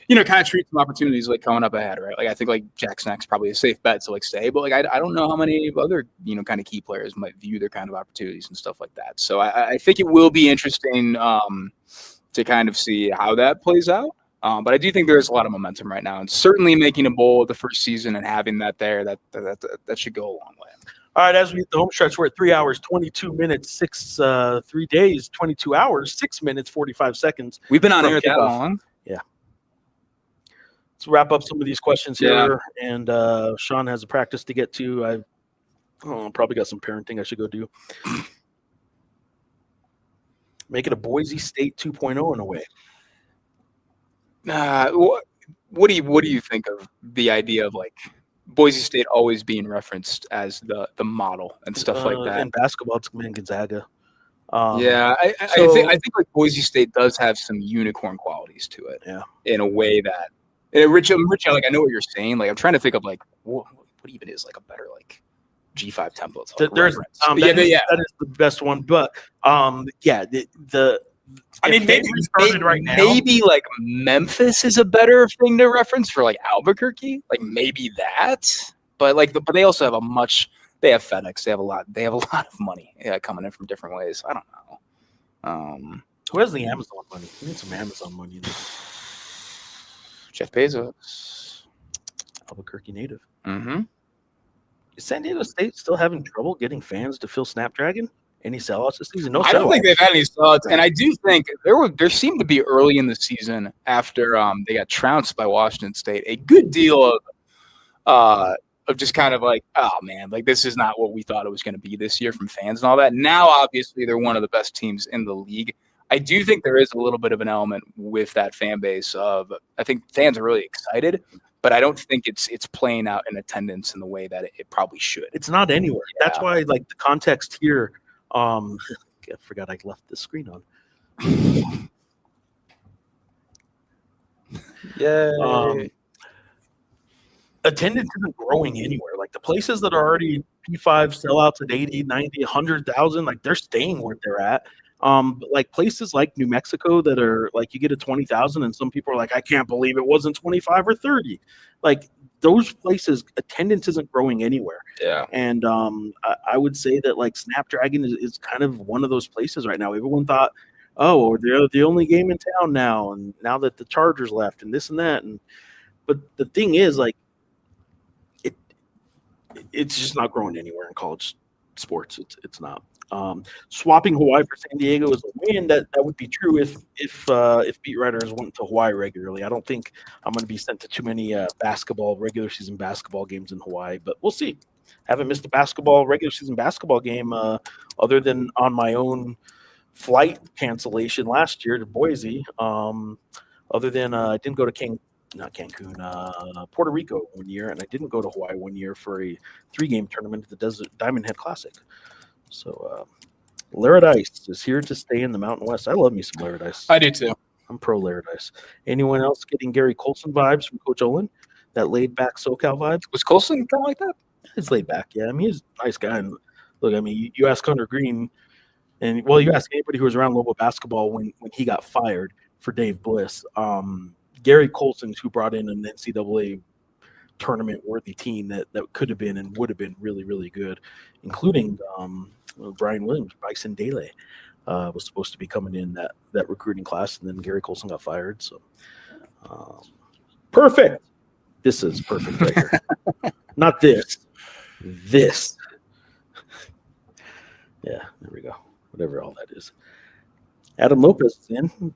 kind of treat some opportunities like coming up ahead, right? Like I think like Jack Snack's probably a safe bet to like stay, but like I don't know how many other kind of key players might view their kind of opportunities and stuff like that. So I think it will be interesting to kind of see how that plays out. But I do think there's a lot of momentum right now, and certainly making a bowl the first season and having that there, that should go a long way. All right, as we hit the home stretch, we're at 3 hours, 22 minutes, 3 days, 22 hours, 6 minutes, 45 seconds. We've been on From air that kickoff. long. Yeah. Let's wrap up some of these questions here. And Sean has a practice to get to. I've probably got some parenting I should go do. Make it a Boise State 2.0 in a way. What do you think of the idea of like Boise State always being referenced as the model and stuff like that? In basketball, it's Gonzaga. I think like Boise State does have some unicorn qualities to it. Yeah. In a way that, Rich, like I know what you're saying. Like I'm trying to think of like what even is like a better like G5 template. Like That is the best one. But maybe like Memphis is a better thing to reference for like Albuquerque, like maybe that. But like, but they also have they have FedEx, they have a lot of money coming in from different ways. I don't know. Who has the Amazon money? We need some Amazon money. Jeff Bezos, Albuquerque native. Mm-hmm. Is San Diego State still having trouble getting fans to fill Snapdragon? Any sellouts this season? No, I don't think they've had any sellouts, and I do think there seemed to be early in the season after they got trounced by Washington State a good deal of just kind of like, oh man, like this is not what we thought it was going to be this year from fans and all that. Now, obviously, they're one of the best teams in the league. I do think there is a little bit of an element with that fan base of I think fans are really excited, but I don't think it's playing out in attendance in the way that it probably should. It's not anywhere. Yeah. That's why like the context here. I forgot I left the screen on. Attendance isn't growing anywhere. Like the places that are already P5 sellouts at 80, 90, 100,000, like they're staying where they're at. Like places like New Mexico that are like you get a 20,000 and some people are like, I can't believe it wasn't 25 or 30. Like those places, attendance isn't growing anywhere. Yeah. And I would say that like Snapdragon is kind of one of those places right now. Everyone thought, oh, they're the only game in town now, and now that the Chargers left and this and that. But the thing is, like, it's just not growing anywhere in college sports. It's not. Swapping Hawaii for San Diego is a win. That would be true if beat writers went to Hawaii regularly. I don't think I'm going to be sent to too many regular season basketball games in Hawaii, but we'll see. Haven't missed a regular season basketball game other than on my own flight cancellation last year to Boise. Other than I didn't go to Puerto Rico one year, and I didn't go to Hawaii one year for a 3-game tournament at the Desert Diamond Head Classic. So, Laradise is here to stay in the Mountain West. I love me some Laradise. I do too. I'm pro Laradise. Anyone else getting Gary Colson vibes from Coach Olin? That laid back SoCal vibe? Was Colson kind of like that? He's laid back, yeah. I mean, he's a nice guy. And look, I mean, you ask Hunter Green, and well, you ask anybody who was around Lobo basketball when he got fired for Dave Bliss. Gary Colson, who brought in an NCAA tournament-worthy team that could have been and would have been really, really good, including Brian Williams, Bryson Dele was supposed to be coming in that recruiting class, and then Gary Colson got fired. So perfect. This is perfect right here. Not this. This. Yeah, there we go. Whatever all that is. Adam Lopez is in.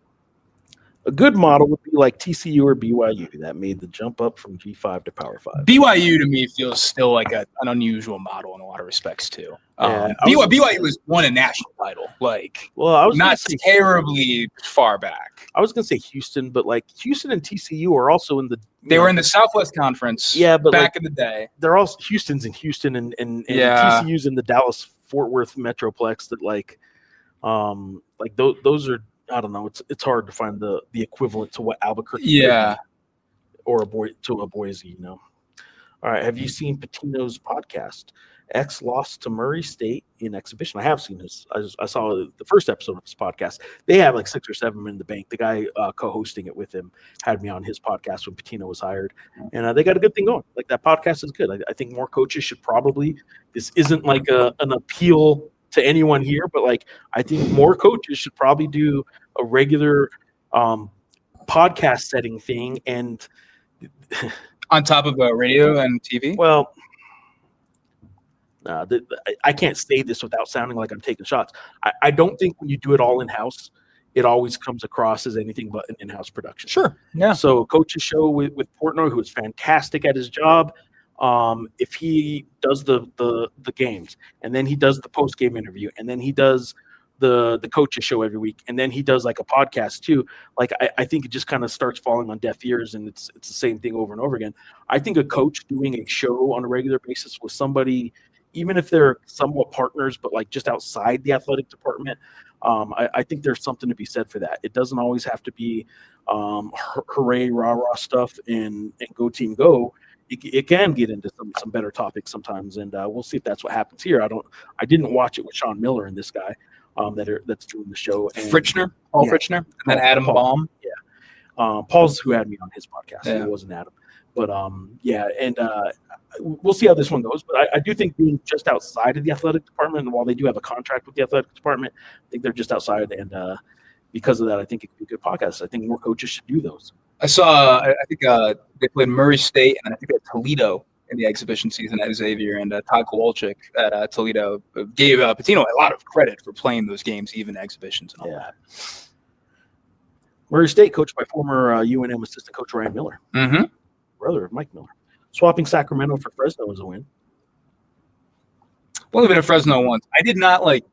A good model would be like TCU or BYU that made the jump up from G5 to Power 5. BYU to me feels still like an unusual model in a lot of respects too. Yeah, BYU was won a national title, I was not terribly far back. I was gonna say Houston, but like Houston and TCU are also in the. They were in the Southwest Conference. Yeah, but back in the day, they're also Houston's in Houston and TCU's in the Dallas Fort Worth Metroplex. That those are. I don't know. It's hard to find the equivalent to what Albuquerque or a Boise, All right. Have you seen Patino's podcast? X lost to Murray State in exhibition. I have seen this. I saw the first episode of his podcast. They have like 6 or 7 in the bank. The guy co-hosting it with him had me on his podcast when Patino was hired, and they got a good thing going. Like that podcast is good. I think more coaches should probably. This isn't like an appeal to anyone here, but like I think more coaches should probably do a regular podcast setting thing and on top of radio and TV. Well, I can't say this without sounding like I'm taking shots. I don't think when you do it all in house, it always comes across as anything but an in-house production. Sure, yeah. So coach's show with Portnoy, who is fantastic at his job. If he does the games, and then he does the post game interview, and then he does the coaches show every week, and then he does like a podcast too. Like I think it just kind of starts falling on deaf ears, and it's the same thing over and over again. I think a coach doing a show on a regular basis with somebody, even if they're somewhat partners, but like just outside the athletic department, I think there's something to be said for that. It doesn't always have to be hooray rah stuff and go team go. It can get into some better topics sometimes, and we'll see if that's what happens here. I didn't watch it with Sean Miller and this guy that's doing the show. And, Paul Fritchner, and then Adam Baum. Yeah, Paul's who had me on his podcast. Yeah. It wasn't Adam, but we'll see how this one goes. But I do think being just outside of the athletic department, and while they do have a contract with the athletic department, I think they're just outside, and because of that, I think it could be a good podcast. I think more coaches should do those. I saw, I think they played Murray State, and I think they had Toledo in the exhibition season at Xavier, and Todd Kowalczyk at Toledo gave Patino a lot of credit for playing those games, even exhibitions and all that. Murray State, coached by former UNM assistant coach Ryan Miller, brother of Mike Miller. Swapping Sacramento for Fresno was a win. I've only been to Fresno once. I did not like.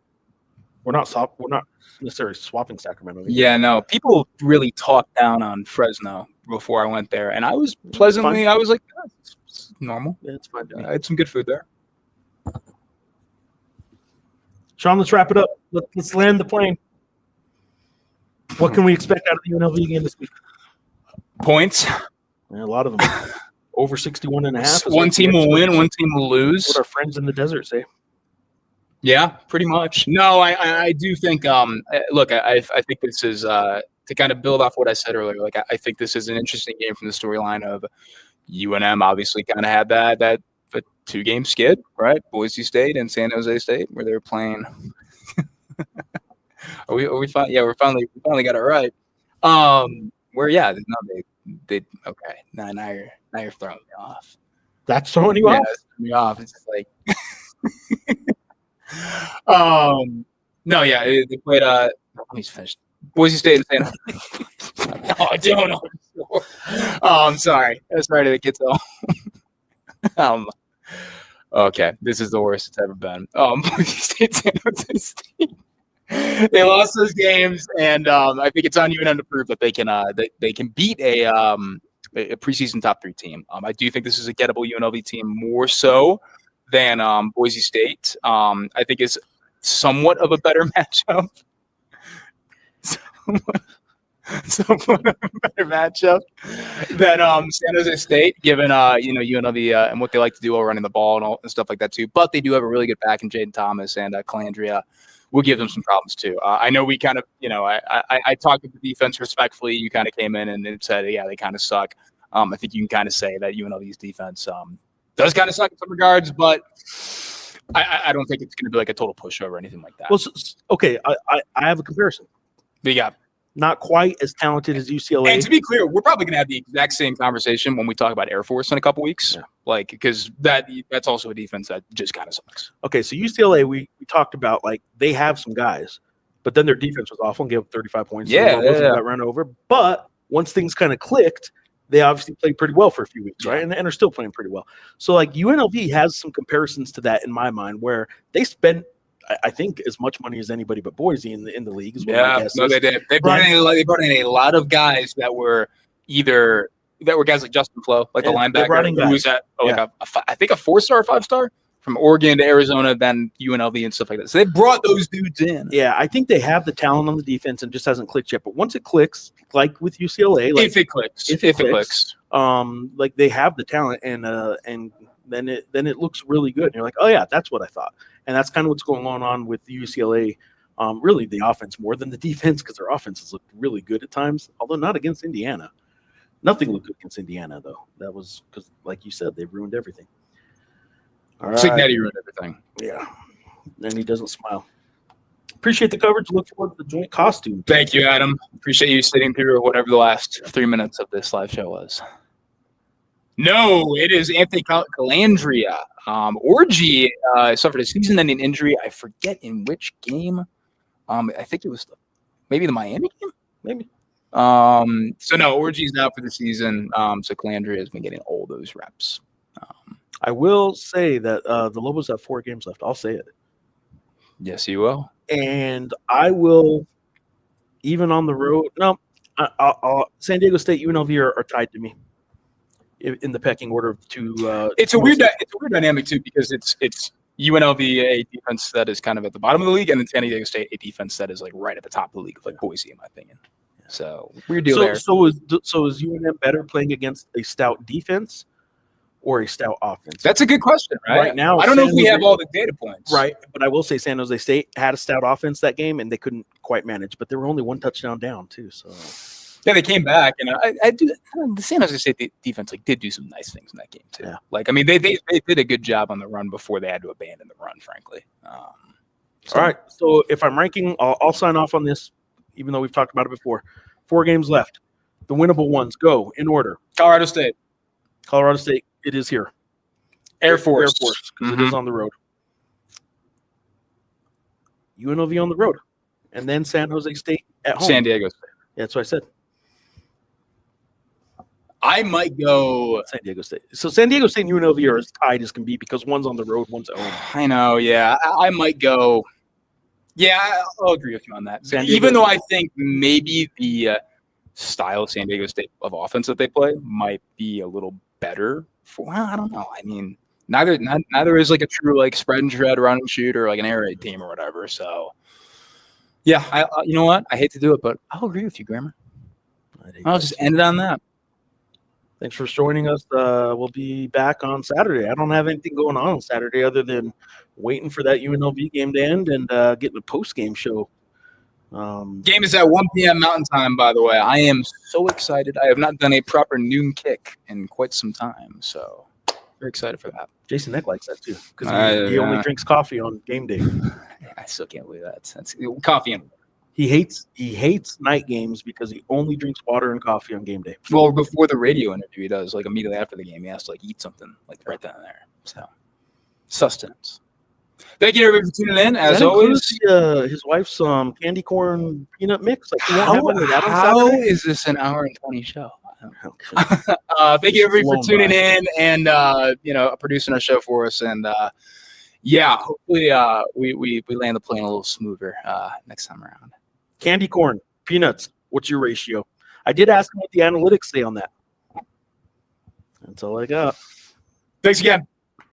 We're not necessarily swapping Sacramento. Yeah, no. People really talked down on Fresno before I went there, and I was pleasantly. I was like, oh, it's normal. Yeah, it's fine. I had some good food there. Sean, let's wrap it up. Let's land the plane. What can we expect out of the UNLV game this week? Points. Yeah, a lot of them. Over 61.5. One team will win, one team will lose. What our friends in the desert say. Yeah, pretty much. No, I do think. Look, I think this is to kind of build off what I said earlier. Like, I think this is an interesting game from the storyline of UNM. Obviously, kind of had that 2-game skid, right? Boise State and San Jose State, where they were playing. Are we fine? Yeah, we finally got it right. Where they okay. Now you're throwing me off. That's throwing you off. It's throwing me off. It's just like. No, yeah, they played. Let me finish. Boise State and San Jose. Oh, I don't know. I'm sorry. That's right. The kids all. Okay, this is the worst it's ever been. Boise State, San Jose State. They lost those games, and I think it's on UNM to prove that they can beat a preseason top 3 team. I do think this is a gettable UNLV team more so than Boise State. I think it's somewhat of a better matchup. Somewhat of a better matchup than San Jose State, given UNLV and what they like to do while running the ball and stuff like that too. But they do have a really good back in Jaden Thomas, and Calandria will give them some problems too. I know we kind of, I talked with the defense respectfully. You kind of came in and said, yeah, they kind of suck. I think you can kind of say that UNLV's defense does kind of suck in some regards, but I don't think it's going to be like a total pushover or anything like that. Well, okay, I have a comparison. But yeah. Not quite as talented as UCLA. And to be clear, we're probably going to have the exact same conversation when we talk about Air Force in a couple weeks. Yeah. Like, because that's also a defense that just kind of sucks. Okay, so UCLA, we talked about, like, they have some guys, but then their defense was awful and gave up 35 points. Yeah, got run over. But once things kind of clicked, they obviously played pretty well for a few weeks, right? And are still playing pretty well. So, like, UNLV has some comparisons to that in my mind, where they spent, I think, as much money as anybody but Boise in the league. Is what my guess is. They did. They brought in a lot of guys that were guys like Justin Flo, like the linebacker, who was at I think a 4-star, 5-star from Oregon to Arizona, then UNLV and stuff like that. So they brought those dudes in. Yeah, I think they have the talent on the defense and just hasn't clicked yet. But once it clicks, like with UCLA, like, if it clicks, like they have the talent, and then it looks really good. And you're like, oh yeah, that's what I thought. And that's kind of what's going on with UCLA. Really, the offense more than the defense, because their offenses looked really good at times, although not against Indiana. Nothing looked good against Indiana, though. That was because, like you said, they ruined everything. All right. Signetti ruined everything. Yeah. And he doesn't smile. Appreciate the coverage. Look forward to the joint costume. Thank you, Adam. Appreciate you sitting through whatever the last 3 minutes of this live show was. No, it is Anthony Calandria. Orgy suffered a season-ending injury. I forget in which game. I think it was maybe the Miami game. Maybe. So no, Orgy's out for the season. So Calandria has been getting all those reps. I will say that the Lobos have 4 games left. I'll say it. Yes, you will. And I will, even on the road. No, San Diego State, UNLV are tied to me in the pecking order of 2. It's a weird dynamic too, because it's UNLV, a defense that is kind of at the bottom of the league, and then San Diego State, a defense that is like right at the top of the league, like Boise, in my opinion. So weird deal there. So is UNM better playing against a stout defense or a stout offense? That's a good question, right? Right now, I don't know if we have all the data points. Right, but I will say San Jose State had a stout offense that game, and they couldn't quite manage. But they were only 1 touchdown down too. So yeah, they came back, and the San Jose State defense did do some nice things in that game too. Yeah. Like, I mean, they did a good job on the run before they had to abandon the run, frankly. All right, so if I'm ranking, I'll sign off on this, even though we've talked about it before. 4 games left. The winnable ones go in order. Colorado State. It is here. Air Force, because it is on the road. UNLV on the road, and then San Jose State at home. San Diego State. Yeah, that's what I said. I might go San Diego State. So San Diego State and UNLV are as tied as can be because one's on the road, one's at home. I know, yeah. I might go. Yeah, I'll agree with you on that. Even though I think maybe the style of San Diego State of offense that they play might be a little better. I don't know. I mean, neither is like a true like spread and shred, run and shoot, or like an air raid team or whatever. So, yeah, you know what? I hate to do it, but I'll agree with you, Grammer. I'll just end it on that. Thanks for joining us. We'll be back on Saturday. I don't have anything going on Saturday other than waiting for that UNLV game to end and getting a post-game show. Game is at 1 p.m. Mountain Time, by the way. I am so excited. I have not done a proper noon kick in quite some time, so very excited for that. Jason Eck likes that too because he only drinks coffee on game day. I still can't believe that. That's coffee and He hates night games because he only drinks water and coffee on game day. Well, before the radio interview, he does. Like immediately after the game, he has to eat something right then and there. So sustenance. Thank you everybody for tuning in. As always, his wife's candy corn peanut mix. How is this an hour and 20 show? Thank you everybody for tuning in and producing our show for us. And hopefully we land the plane a little smoother next time around. Candy corn, peanuts, what's your ratio? I did ask him what the analytics say on that. That's all I got. Thanks again.